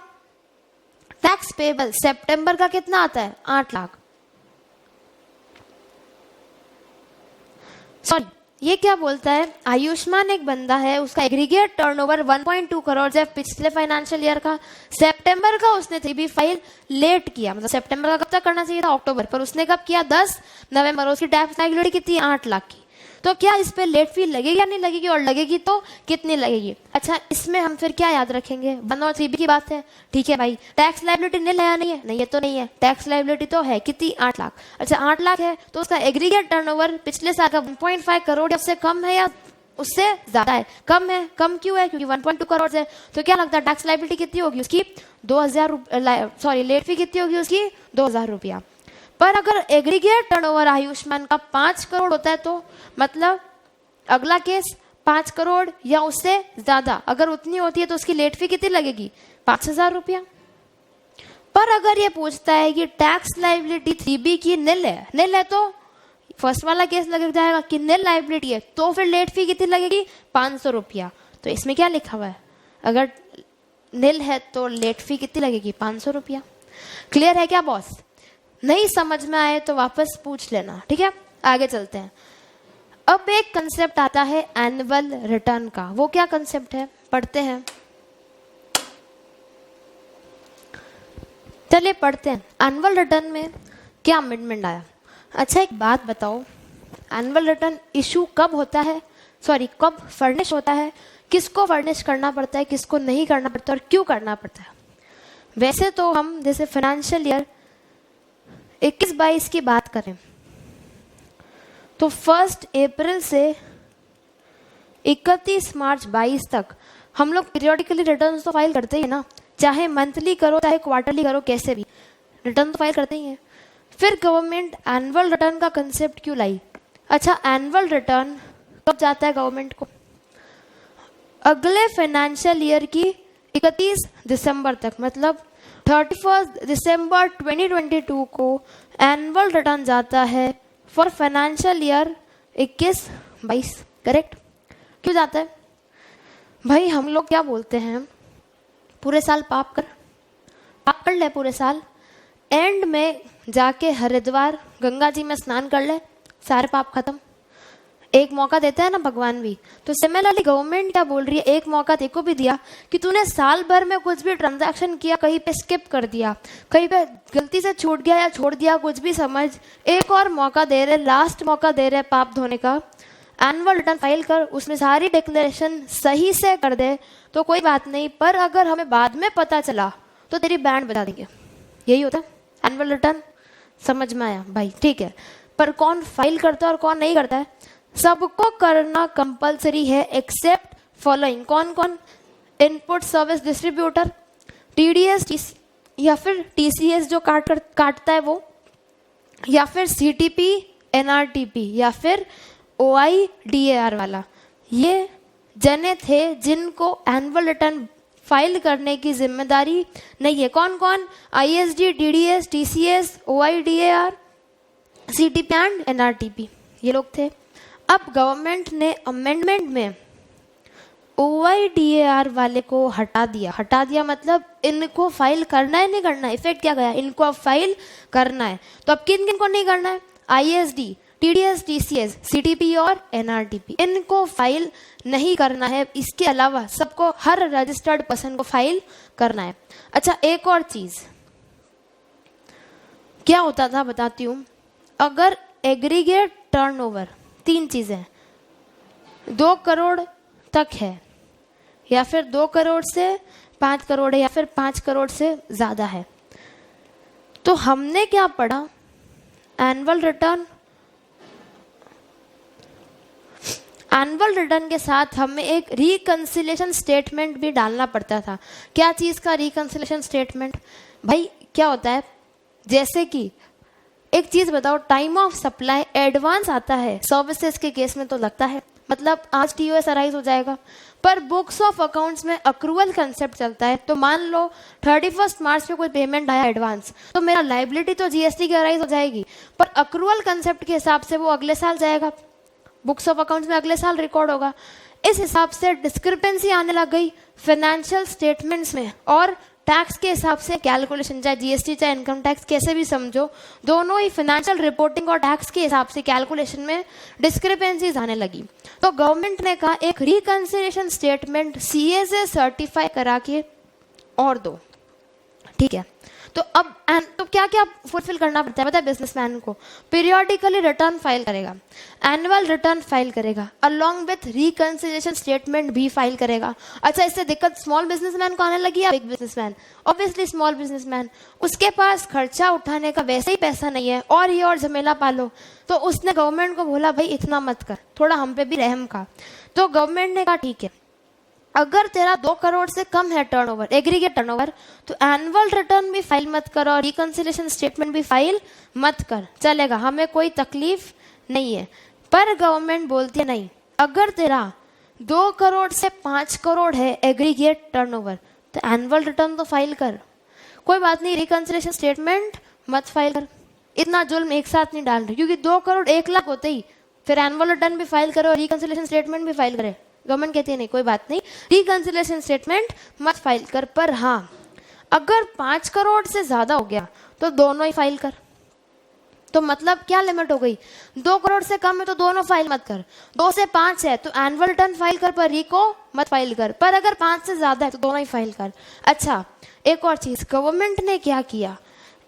टैक्स पेबल सितंबर का कितना आता है 8 लाख। सॉरी ये क्या बोलता है, आयुष्मान एक बंदा है, उसका एग्रीगेट टर्नओवर 1.2 करोड़ है पिछले फाइनेंशियल ईयर का। सितंबर का उसने 3B फाइल लेट किया, मतलब सितंबर का कब तक करना चाहिए था अक्टूबर, पर उसने कब किया 10 नवंबर। उसकी टैक्स लायबिलिटी कितनी 8 लाख की। तो क्या इस पे लेट फी लगेगी या नहीं लगेगी, और लगेगी तो कितनी लगेगी। अच्छा इसमें हम फिर क्या याद रखेंगे 1 और 3B की बात है, ठीक है भाई। टैक्स लायबिलिटी निल है या नहीं है, नहीं है तो नहीं है, टैक्स लायबिलिटी तो है कितनी 8 लाख। अच्छा 8 लाख है तो उसका एग्रीगेट टर्नओवर पिछले साल का 1.5 करोड़ उससे कम है या उससे ज्यादा है, कम है। कम क्यों है, क्योंकि 1.2 करोड़ है। तो क्या लगता है टैक्स लायबिलिटी कितनी होगी उसकी 2000 सॉरी लेट फी कितनी होगी उसकी 2000 रुपया। पर अगर एग्रीगेट टर्नओवर आयुष्मान का 5 करोड़ होता है तो मतलब अगला केस 5 करोड़ या उससे ज्यादा, अगर उतनी होती है तो उसकी लेट फी कितनी लगेगी 5000 रुपया। पर अगर ये पूछता है कि टैक्स लायबिलिटी 3B की निल है तो फर्स्ट वाला केस लग जाएगा कि निल लायबिलिटी है तो फिर लेट फी कितनी लगेगी 500 रुपया। तो इसमें क्या लिखा हुआ है, अगर निल है तो लेट फी कितनी लगेगी 500 रुपया। क्लियर है क्या बॉस, नहीं समझ में आए तो वापस पूछ लेना, ठीक है। आगे चलते हैं। अब एक कंसेप्ट आता है एनुअल रिटर्न का। वो क्या कंसेप्ट है पढ़ते हैं, चलिए पढ़ते हैं। एनुअल रिटर्न में क्या अमेंडमेंट आया। अच्छा एक बात बताओ, एनुअल रिटर्न इशू कब होता है, सॉरी कब फर्निश होता है, किसको फर्निश करना पड़ता है, किसको नहीं करना पड़ता और क्यों करना पड़ता है। वैसे तो हम जैसे फाइनेंशियल ईयर 21-22 की बात करें तो 1 अप्रैल से 31 मार्च 22 तक हम लोग पीरियोडिकली रिटर्न तो फाइल करते ही है ना, चाहे मंथली करो चाहे क्वार्टरली करो, कैसे भी रिटर्न तो फाइल करते ही हैं। फिर गवर्नमेंट एनुअल रिटर्न का कंसेप्ट क्यों लाई। अच्छा एनुअल रिटर्न कब जाता है गवर्नमेंट को, अगले फाइनेंशियल ईयर की 31 दिसंबर तक, मतलब 31 दिसंबर 2022 को एनुअल रिटर्न जाता है फॉर फाइनेंशियल ईयर 21-22। करेक्ट। क्यों जाता है भाई, हम लोग क्या बोलते हैं पूरे साल पाप कर ले पूरे साल, एंड में जाके हरिद्वार गंगा जी में स्नान कर ले, सारे पाप खत्म। एक मौका देता है ना भगवान भी। तो सिमिलरली गवर्नमेंट क्या बोल रही है, एक मौका तेको भी दिया कि तूने साल भर में कुछ भी ट्रांजैक्शन किया, कहीं पे स्किप कर दिया, कहीं पे गलती से छूट गया या छोड़ दिया, कुछ भी समझ, एक और मौका दे रहे, लास्ट मौका दे रहे पाप धोने का। एनुअल रिटर्न फाइल कर, उसमें सारी डिक्लेरेशन सही से कर दे तो कोई बात नहीं, पर अगर हमें बाद में पता चला तो तेरी बैंड बजा देंगे। यही होता है एनुअल रिटर्न। समझ में आया भाई, ठीक है। पर कौन फाइल करता है और कौन नहीं करता है, सबको करना कंपलसरी है एक्सेप्ट फॉलोइंग। कौन कौन, इनपुट सर्विस डिस्ट्रीब्यूटर, TDS या फिर TCS जो काटता है वो, या फिर CTP NRTP या फिर OIDAR वाला। ये जने थे जिनको एनुअल रिटर्न फाइल करने की जिम्मेदारी नहीं है। कौन कौन, ISD, TDS, TCS, OIDAR, CTP and NRTP, ये लोग थे। अब गवर्नमेंट ने अमेंडमेंट में OIDAR वाले को हटा दिया मतलब इनको फाइल करना है नहीं करना है, इफेक्ट क्या गया, इनको अब फाइल करना है। तो अब किन किन को नहीं करना है, ISD, TDS, TCS, CTP और NRTP, इनको फाइल नहीं करना है। इसके अलावा सबको, हर रजिस्टर्ड पर्सन को फाइल करना है। अच्छा, एक और चीज क्या होता था बताती हूँ, अगर एग्रीगेट टर्नओवर, 3 चीजें 2 करोड़ तक है, या फिर 2 करोड़ से 5 करोड़ है, या फिर 5 करोड़ से ज्यादा है, तो हमने क्या पढ़ा, एनुअल रिटर्न के साथ हमें एक रिकंसिलिएशन स्टेटमेंट भी डालना पड़ता था। क्या चीज का रिकंसिलिएशन स्टेटमेंट, भाई क्या होता है, जैसे कि एक चीज बताओ, टाइम ऑफ सप्लाई एडवांस आता है सर्विसेज के केस में तो लगता है, मतलब आज TOS अराइज हो जाएगा, पर बुक्स ऑफ अकाउंट्स में अक्रूवल कंसेप्ट चलता है। तो मान लो 31 मार्च पे कोई पेमेंट आया एडवांस, तो मेरा लाइबिलिटी तो GST की अराइज हो जाएगी, पर अक्रूवल कंसेप्ट के हिसाब से वो अगले साल जाएगा, बुक्स ऑफ अकाउंट्स में अगले साल रिकॉर्ड होगा। इस हिसाब से डिस्क्रिपेंसी आने लग गई फाइनेंशियल स्टेटमेंट्स में, और टैक्स के हिसाब से कैलकुलेशन, चाहे GST चाहे इनकम टैक्स कैसे भी समझो, दोनों ही फाइनेंशियल रिपोर्टिंग और टैक्स के हिसाब से कैलकुलेशन में डिस्क्रिपेंसीज आने लगी। तो गवर्नमेंट ने कहा एक रिकंसिलिएशन स्टेटमेंट CA से सर्टिफाई करा के और दो, ठीक है। तो अब तो क्या क्या फुलफिल करना पड़ता है पता है बिजनेसमैन को, पीरियोडिकली रिटर्न फाइल करेगा, एनुअल रिटर्न फाइल करेगा, अलोंग विथ रिकंसिलिएशन स्टेटमेंट भी फाइल करेगा। अच्छा, इससे दिक्कत स्मॉल बिजनेसमैन को आने लगी या big businessman, obviously small businessman, उसके पास खर्चा उठाने का वैसे ही पैसा नहीं है और ये और झमेला पालो, तो उसने गवर्नमेंट को बोला भाई इतना मत कर, थोड़ा हम पे भी रहम का। तो गवर्नमेंट ने कहा ठीक है, अगर तेरा 2 करोड़ से कम है टर्नओवर, एग्रीगेट टर्नओवर, तो एनुअल रिटर्न भी फाइल मत कर और रिकंसिलिएशन स्टेटमेंट भी फाइल मत कर, चलेगा, हमें कोई तकलीफ नहीं है। पर गवर्नमेंट बोलती है नहीं, अगर तेरा 2 करोड़ से 5 करोड़ है एग्रीगेट टर्नओवर, तो एनुअल रिटर्न तो फाइल कर, कोई बात नहीं, रिकंसिलिएशन स्टेटमेंट मत फाइल कर। इतना जुल्म एक साथ नहीं डाल रहे, क्योंकि 2 करोड़ 1 लाख होते ही फिर एनुअल रिटर्न भी फाइल करो और रिकंसिलिएशन स्टेटमेंट भी फाइल करे। गवर्नमेंट कहती है नहीं कोई बात नहीं, रिकंसिलिएशन स्टेटमेंट मत फाइल कर, पर हाँ अगर 5 करोड़ से ज्यादा हो गया तो दोनों ही फाइल कर। तो मतलब क्या लिमिट हो गई, 2 करोड़ से कम है तो दोनों फाइल मत कर, 2 से 5 है तो एनुअल रिटर्न फाइल कर पर रिको मत फाइल कर, पर अगर 5 से ज्यादा है तो दोनों ही फाइल कर। अच्छा, एक और चीज गवर्नमेंट ने क्या किया,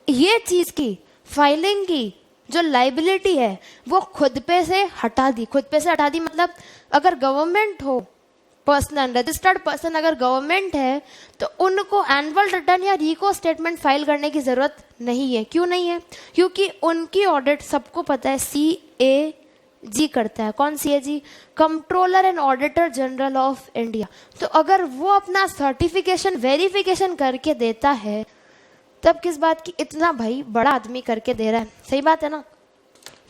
ये चीज की फाइलिंग की जो लाइबिलिटी है वो खुद पे से हटा दी, खुद पे से हटा दी, मतलब अगर गवर्नमेंट हो, पर्सनल रजिस्टर्ड पर्सन अगर गवर्नमेंट है, तो उनको एनुअल रिटर्न या रिको स्टेटमेंट फाइल करने की जरूरत नहीं है। क्यों नहीं है, क्योंकि उनकी ऑडिट सबको पता है CAG करता है। कौन CAG, controller and auditor general of India. तो अगर वो अपना सर्टिफिकेशन वेरिफिकेशन करके देता है, तब किस बात की, इतना भाई बड़ा आदमी करके दे रहा है, सही बात है ना।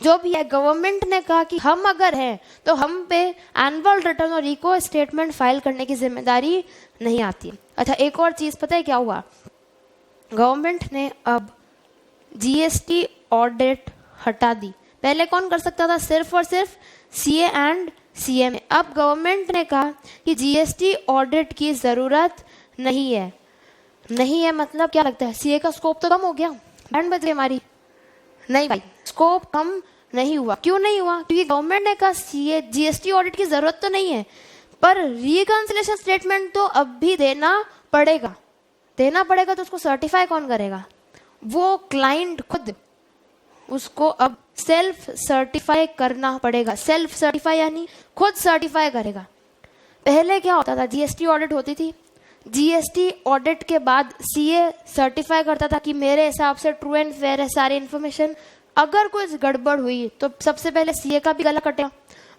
जो भी है, गवर्नमेंट ने कहा कि हम अगर हैं तो हम पे एनुअल रिटर्न और रिको स्टेटमेंट फाइल करने की जिम्मेदारी नहीं आती। अच्छा, एक और चीज पता है क्या हुआ, गवर्नमेंट ने अब GST ऑडिट हटा दी। पहले कौन कर सकता था, सिर्फ और सिर्फ CA एंड CMA। अब गवर्नमेंट ने कहा कि GST ऑडिट की जरूरत नहीं है। नहीं है मतलब क्या लगता है, CA का स्कोप तो कम हो गया, बैंड बज गई हमारी। नहीं भाई, स्कोप कम नहीं हुआ। क्यों नहीं हुआ, क्योंकि गवर्नमेंट ने कहा GST ऑडिट की जरूरत तो नहीं है, पर रिकंसिलिएशन स्टेटमेंट तो अब भी देना पड़ेगा। देना पड़ेगा तो उसको सर्टिफाई कौन करेगा, वो क्लाइंट खुद, उसको अब सेल्फ सर्टिफाई करना पड़ेगा। सेल्फ सर्टिफाई यानी खुद सर्टिफाई करेगा। पहले क्या होता था, GST ऑडिट होती थी, GST ऑडिट के बाद CA सर्टिफाई करता था कि मेरे हिसाब से ट्रू एंड फेयर है सारी इन्फॉर्मेशन, अगर कुछ गड़बड़ हुई तो सबसे पहले CA का भी गला कटेगा।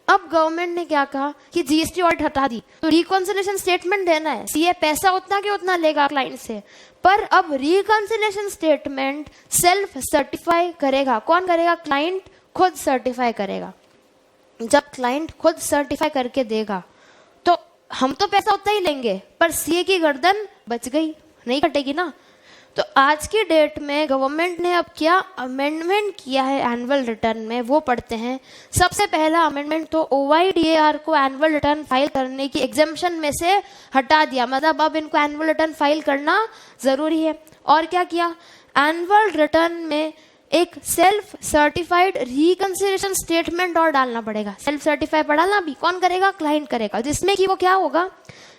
अब गवर्नमेंट ने क्या कहा कि GST ऑडिट हटा दी, तो रिकंसिलिएशन स्टेटमेंट देना है, CA पैसा उतना के उतना लेगा क्लाइंट से, पर अब रिकंसिलिएशन स्टेटमेंट सेल्फ सर्टिफाई करेगा। कौन करेगा, क्लाइंट खुद सर्टिफाई करेगा। जब क्लाइंट खुद सर्टिफाई करके देगा तो हम तो पैसा उतना ही लेंगे, पर CA की गर्दन बच गई, नहीं कटेगी ना। तो आज की डेट में गवर्नमेंट ने अब क्या अमेंडमेंट किया है एनुअल रिटर्न में, वो पढ़ते हैं। सबसे पहला अमेंडमेंट तो OYDAR को एनुअल रिटर्न फाइल करने की एग्जेम्पशन में से हटा दिया, मतलब अब इनको एनुअल रिटर्न फाइल करना ज़रूरी है। और क्या किया, एनुअल रिटर्न में एक सेल्फ सर्टिफाइड रिकंसिलिएशन स्टेटमेंट और डालना पड़ेगा। सेल्फ सर्टिफाइड डालना भी कौन करेगा, क्लाइंट करेगा, जिसमें कि वो क्या होगा,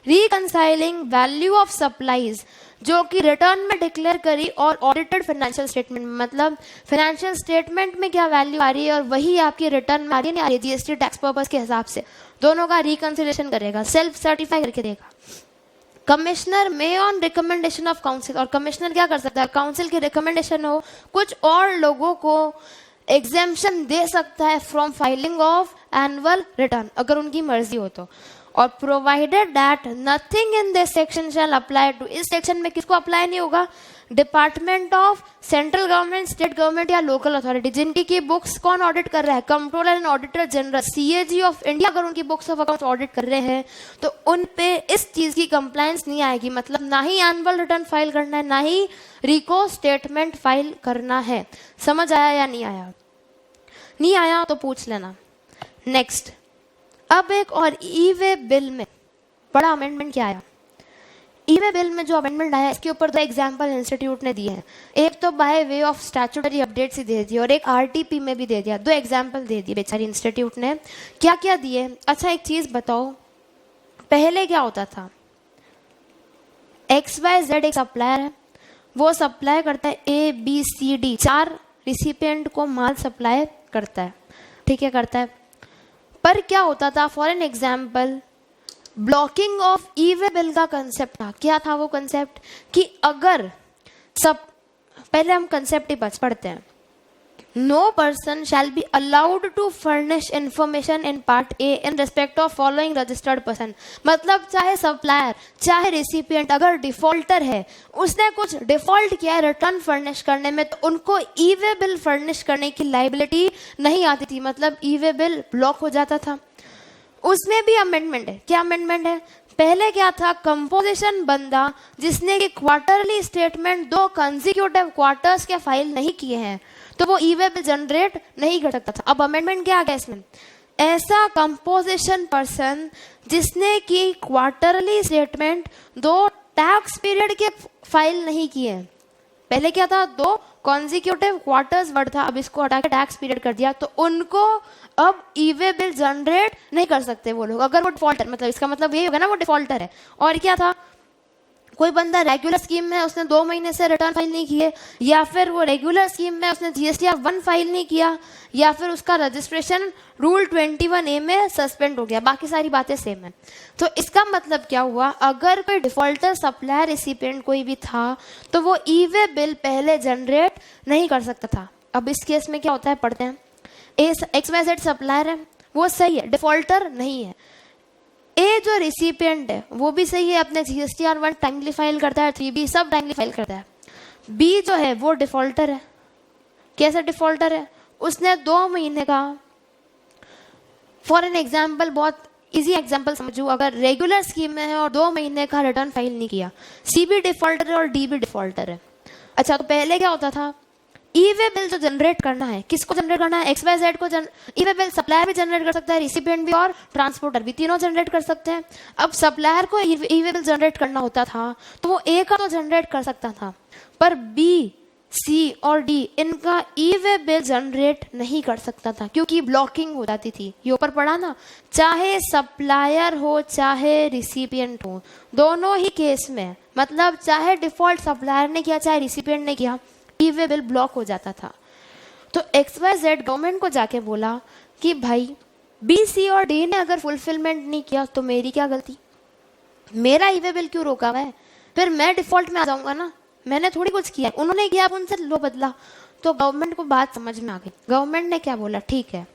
रिकंसाइलिंग वैल्यू ऑफ सप्लाईज जो कि रिटर्न में डिक्लेयर करी और ऑडिटेड फाइनेंशियल स्टेटमेंट में, मतलब फाइनेंशियल स्टेटमेंट में क्या वैल्यू आ रही है और वही आपकी रिटर्न में आ रही है, नहीं आ रही, GST टैक्स पर्पस के हिसाब से, दोनों का रिकंसिलिएशन करेगा, सेल्फ सर्टिफाई करके देगा। कमिश्नर में ऑन रिकमेंडेशन ऑफ काउंसिल, और कमिश्नर क्या कर सकता है, काउंसिल की रिकमेंडेशन हो कुछ और लोगों को एग्जेम्पशन दे सकता है from filing of annual return अगर उनकी मर्जी हो तो। और provided that nothing in this section shall apply to, इस सेक्शन में किसको अप्लाई नहीं होगा, department of central government, state government या लोकल अथॉरिटी, जिनकी की बुक्स कौन ऑडिट कर रहा है, controller and auditor general, CAG of India अगर उनकी बुक्स ऑफ अकाउंट ऑडिट कर रहे हैं तो उन पे इस चीज की कंप्लायंस नहीं आएगी, मतलब ना ही एनुअल रिटर्न फाइल करना है, ना ही रिको स्टेटमेंट फाइल करना है। समझ आया या नहीं आया? नहीं आया तो पूछ लेना। नेक्स्ट, अब एक और ई-वे बिल में बड़ा अमेंडमेंट क्या आया, ई-वे बिल में जो अमेंडमेंट आया इसके ऊपर 2 एग्जाम्पल इंस्टीट्यूट ने दिए हैं। एक तो by way of statutory updates ही दे दिया और एक RTP में भी दे दिया, 2 एग्जाम्पल दे दिए बेचारी इंस्टीट्यूट ने। क्या क्या दिए? अच्छा एक चीज बताओ, पहले क्या होता था, XYZ एक सप्लायर है, वो सप्लाई करता है ABCD 4 रिसिपिएंट को माल सप्लाई करता है, ठीक है, करता है। पर क्या होता था, for an example blocking of e-way bill का कंसेप्ट था। क्या था वो कंसेप्ट, कि अगर सब, पहले हम कंसेप्ट ही पढ़ते हैं, no person shall be allowed to furnish information in part A in respect of following registered person, मतलब चाहे सप्लायर चाहे रिसिपिएंट अगर डिफॉल्टर है, उसने कुछ डिफॉल्ट किया है रिटर्न फर्निश करने में, तो उनको ई-वे बिल फर्निश करने की लाइबिलिटी नहीं आती थी, मतलब ई-वे बिल ब्लॉक हो जाता था। उसमें भी अमेंडमेंट है। क्या अमेंडमेंट है? पहले क्या था, कंपोजिशन बंदा जिसने कि क्वार्टरली स्टेटमेंट 2 कंसेक्यूटिव क्वार्टर्स के फाइल नहीं किए हैं तो वो ई-वे बिल जनरेट नहीं कर सकता था। अब अमेंडमेंट क्या आ गया इसमें, ऐसा कंपोजिशन पर्सन जिसने कि क्वार्टरली स्टेटमेंट 2 टैक्स पीरियड के फाइल नहीं किए हैं, पहले क्या था 2 कॉन्जिक्यूटिव क्वार्टर्स वर्ड था, अब इसको हटा के टैक्स पीरियड कर दिया, तो उनको अब ई-वे बिल जनरेट नहीं कर सकते वो लोग, अगर वो डिफॉल्टर, मतलब इसका मतलब ये होगा ना वो डिफॉल्टर है। और क्या था, कोई बंदा रेगुलर स्कीम में उसने 2 महीने से रिटर्न फाइल नहीं किए, या फिर वो रेगुलर स्कीम में उसने GSTR 1 फाइल नहीं किया, या फिर उसका रजिस्ट्रेशन रूल 21A में सस्पेंड हो गया, बाकी सारी बातें सेम है। तो इसका मतलब क्या हुआ, अगर कोई डिफॉल्टर सप्लायर रिसिपिएंट कोई भी था तो वो ई-वे बिल पहले जनरेट नहीं कर सकता था। अब इस केस में क्या होता है, पढ़ते हैं। XYZ सप्लायर है, वो सही है, डिफॉल्टर नहीं है। ए जो रिसिपिएंट है वो भी सही है, अपने GSTR 1 टाइमली फाइल करता है, 3B सब टाइमली फाइल करता है। बी जो है वो डिफॉल्टर है। कैसा डिफॉल्टर है, उसने 2 महीने का, फॉर एन एग्जाम्पल, बहुत इजी एग्जाम्पल समझो, अगर रेगुलर स्कीम में है और 2 महीने का रिटर्न फाइल नहीं किया, C भी डिफॉल्टर है और D भी डिफॉल्टर है। अच्छा, तो पहले क्या होता था, ई-वे बिल जो जनरेट करना है, किसको जनरेट करना है, XYZ को। ई-वे बिल सप्लायर भी जनरेट कर सकता है, रिसिपिएंट भी और ट्रांसपोर्टर भी, तीनों जनरेट कर सकते हैं। अब सप्लायर को ई-वे बिल जनरेट करना होता था तो वो A का तो जनरेट कर सकता था, पर B, C और D इनका ई-वे बिल जनरेट नहीं कर सकता था क्योंकि ब्लॉकिंग हो जाती थी। ये ऊपर पढ़ा ना, चाहे सप्लायर हो चाहे रिसिपिएंट हो, दोनों ही केस में, मतलब चाहे डिफॉल्ट सप्लायर ने किया चाहे रिसिपिएंट ने किया, ई-वे बिल ब्लॉक हो जाता था। तो XYZ गवर्नमेंट को जाके बोला कि भाई B, C और D ने अगर फुलफिलमेंट नहीं किया तो मेरी क्या गलती, मेरा ई-वे बिल क्यों रोका हुआ है, फिर मैं डिफॉल्ट में आ जाऊंगा ना, मैंने थोड़ी कुछ किया, उन्होंने किया, आप उनसे लो बदला। तो गवर्नमेंट को बात समझ में आ गई, गवर्नमेंट ने क्या बोला, ठीक है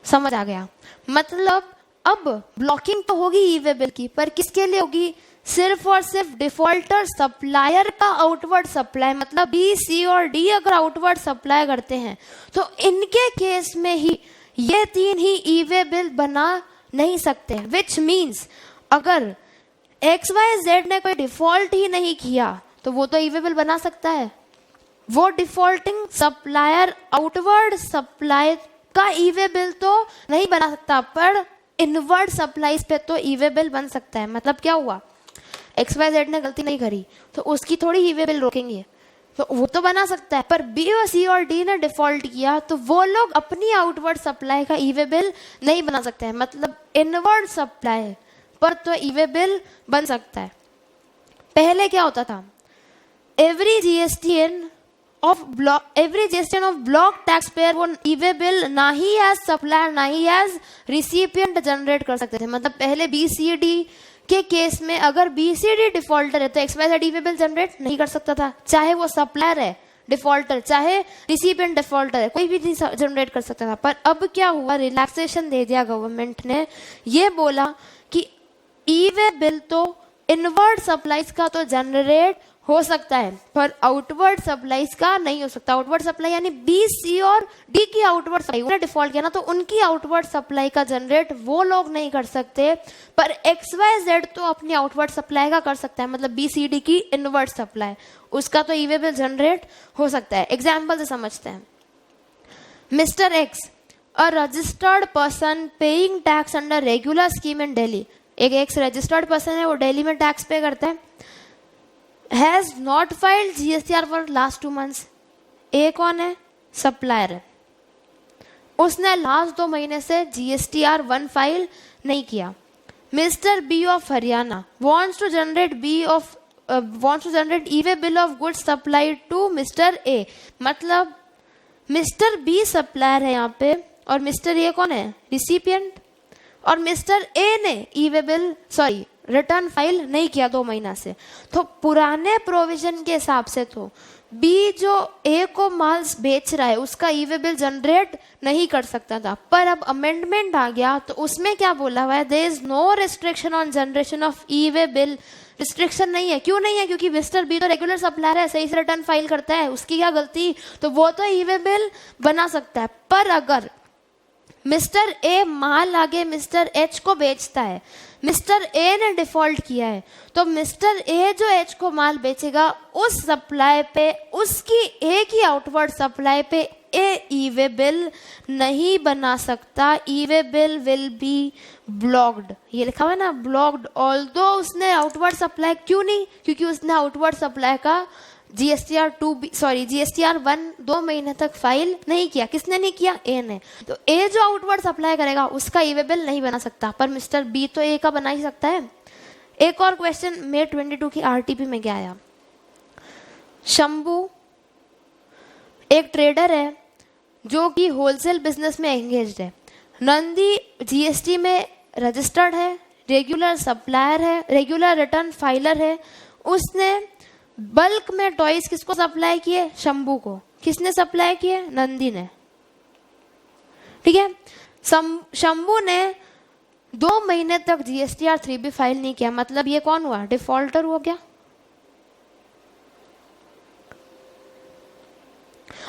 समझ आ गया, मतलब अब ब्लॉकिंग तो होगी ई-वे बिल की, पर किसके लिए होगी, सिर्फ और सिर्फ डिफॉल्टर सप्लायर का आउटवर्ड सप्लाई, मतलब B, C और D अगर आउटवर्ड सप्लाई करते हैं तो इनके केस में ही ये 3 ही ई-वे बिल बना नहीं सकते। विच मीन्स अगर XYZ ने कोई डिफॉल्ट ही नहीं किया तो वो तो ई वे बिल बना सकता है। वो डिफॉल्टिंग सप्लायर आउटवर्ड सप्लाई का ई वे बिल तो नहीं बना सकता, पर इनवर्ड सप्लाईज पे तो ई वे बिल बन सकता है। मतलब क्या हुआ, XYZ ने गलती नहीं करी तो उसकी थोड़ी ई वे बिल रोकेंगे, तो वो तो बना सकता है। पर B और C और D ने डिफॉल्ट किया तो वो लोग अपनी आउटवर्ड सप्लाई का ई वे बिल नहीं बना सकते हैं। मतलब इनवर्ड सप्लाई पर तो ई वे बिल बन सकता है। पहले क्या होता था, every GSTN of block tax payer वो ई वे बिल ना ही एज सप्लायर ना ही एज रिसिपिएंट जनरेट कर सकते थे। मतलब पहले BCD के केस में अगर BCD डिफॉल्टर है तो XYZ ई वे बिल जनरेट नहीं कर सकता था, चाहे वो सप्लायर है डिफॉल्टर चाहे रिसिपिएंट डिफॉल्टर है, कोई भी नहीं जनरेट कर सकता था। पर अब क्या हुआ, रिलैक्सेशन दे दिया गवर्नमेंट ने, ये बोला कि ई वे बिल तो इनवर्ड सप्लाईज का तो जनरेट हो सकता है पर आउटवर्ड सप्लाईज का नहीं हो सकता। आउटवर्ड सप्लाई यानी B, C और D की आउटवर्ड सप्लाई उन्होंने डिफॉल्ट किया ना, तो उनकी आउटवर्ड सप्लाई का जनरेट वो लोग नहीं कर सकते, पर XYZ तो अपनी आउटवर्ड सप्लाई का कर सकता है। मतलब BCD की इनवर्ड सप्लाई, उसका तो ई वे बिल जनरेट हो सकता है। एग्जाम्पल से समझते हैं। Mister X, a registered person paying tax under regular scheme in Delhi, एक रजिस्टर्ड पर्सन है, वो दिल्ली में टैक्स पे करता है, has not filed GSTR for last 2 months। ए कौन है, सप्लायर है, उसने लास्ट 2 महीने से GSTR 1 फाइल नहीं किया। Mister B of Haryana wants to generate e way bill of goods supplied to mister A। मतलब मिस्टर B सप्लायर है यहाँ पे और मिस्टर A कौन है, रिसिपिएंट, और मिस्टर A ने ई वे बिल रिटर्न फाइल नहीं किया 2 महीना से। तो पुराने प्रोविजन के हिसाब से तो B जो A को माल बेच रहा है उसका ई वे बिल जनरेट नहीं कर सकता था, पर अब अमेंडमेंट आ गया तो उसमें क्या बोला हुआ है, there is no restriction on generation of e way bill. Restriction नहीं है, क्यों नहीं है, क्योंकि मिस्टर B तो रेगुलर सप्लायर है, सही से रिटर्न फाइल करता है, उसकी क्या गलती, तो वो तो ई वे बिल बना सकता है। पर अगर मिस्टर A माल आगे मिस्टर H को बेचता है, मिस्टर A ने डिफॉल्ट किया है, तो मिस्टर A जो H को माल बेचेगा उस सप्लाई पे, उसकी A की आउटवर्ड सप्लाई पे A ई वे बिल नहीं बना सकता। E way bill will be blocked, ये लिखा हुआ है ना, ब्लॉक्ड, ऑल्दो उसने आउटवर्ड सप्लाई, क्यों नहीं, क्योंकि उसने आउटवर्ड सप्लाई का GSTR 1 2 महीने तक फाइल नहीं किया। किसने नहीं किया, A ने। तो A जो आउटवर्ड सप्लाई करेगा उसका ई वे बिल नहीं बना सकता, पर मिस्टर B तो A का बना ही सकता है। एक और क्वेश्चन May 22 की RTP में क्या आया, शंभू एक ट्रेडर है जो कि होलसेल बिजनेस में एंगेज्ड है। नंदी GST में रजिस्टर्ड है, रेगुलर सप्लायर है, रेगुलर रिटर्न फाइलर है। उसने बल्क में टॉयज किसको सप्लाई किए, शंभू को। किसने सप्लाई किए, नंदी ने, ठीक है। शंभू ने 2 महीने तक GSTR 3B फाइल नहीं किया, मतलब ये कौन हुआ, डिफॉल्टर हो गया।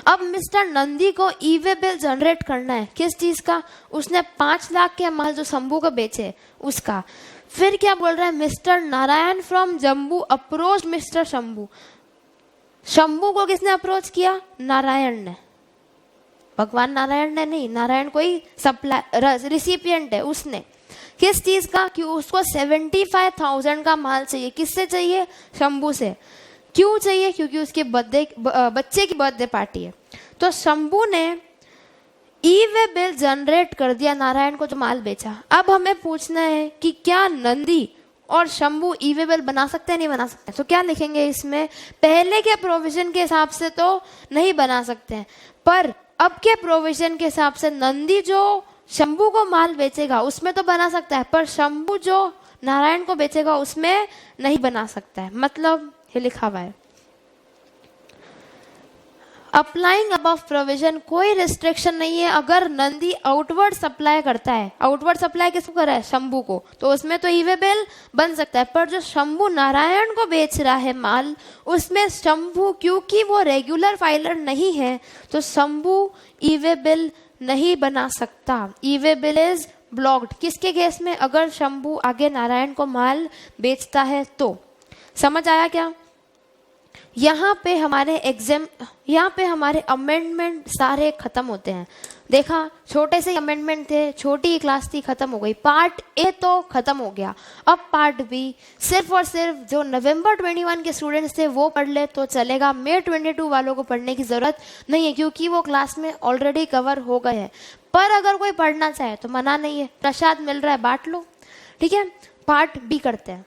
अब मिस्टर नंदी को ई वे बिल जनरेट करना है, किस चीज का, उसने 5 लाख के माल जो शंभू को बेचे उसका। फिर क्या बोल रहा है, mister Narayan from Jammu approach mister Shambhu. Shambhu को किसने अप्रोच किया, नारायण ने, भगवान नारायण ने नहीं, नारायण कोई सप्लाई रिसिपिएंट है, उसने। किस चीज का, कि उसको 75,000 का माल चाहिए। किससे चाहिए, शंभू से। क्यों चाहिए, क्योंकि उसके बच्चे की बर्थडे पार्टी है। तो शंभू ने ई वे बिल जनरेट कर दिया नारायण को जो माल बेचा। अब हमें पूछना है कि क्या नंदी और शंभू ई वे बिल बना सकते हैं, नहीं बना सकते। तो क्या लिखेंगे इसमें, पहले के प्रोविजन के हिसाब से तो नहीं बना सकते हैं, पर अब के प्रोविजन के हिसाब से नंदी जो शंभू को माल बेचेगा उसमें तो बना सकता है, पर शंभू जो नारायण को बेचेगा उसमें नहीं बना सकता है। मतलब ये लिखा हुआ है, अप्लाइंग अबव प्रोविजन, कोई रिस्ट्रिक्शन नहीं है। अगर नंदी आउटवर्ड सप्लाई करता है, आउटवर्ड सप्लाई किसको कर रहा है, शंभू को, तो उसमें तो ई वे बिल बन सकता है। पर जो शंभू नारायण को बेच रहा है माल, उसमें शंभू क्योंकि वो रेगुलर फाइलर नहीं है, तो शंभू ई वे बिल नहीं बना सकता। E way bill is blocked. किसके केस में, अगर शंभू आगे नारायण को माल बेचता है तो। समझ आया क्या। यहाँ पे हमारे अमेंडमेंट सारे खत्म होते हैं। देखा, छोटे से अमेंडमेंट थे, छोटी क्लास थी, खत्म हो गई। पार्ट ए तो खत्म हो गया। अब पार्ट बी सिर्फ और सिर्फ जो नवंबर 21 के स्टूडेंट्स थे वो पढ़ ले तो चलेगा। मई 22 वालों को पढ़ने की ज़रूरत नहीं है, क्योंकि वो क्लास में ऑलरेडी कवर हो गए हैं। पर अगर कोई पढ़ना चाहे तो मना नहीं है, प्रसाद मिल रहा है, बांट लो। ठीक है, पार्ट बी करते हैं।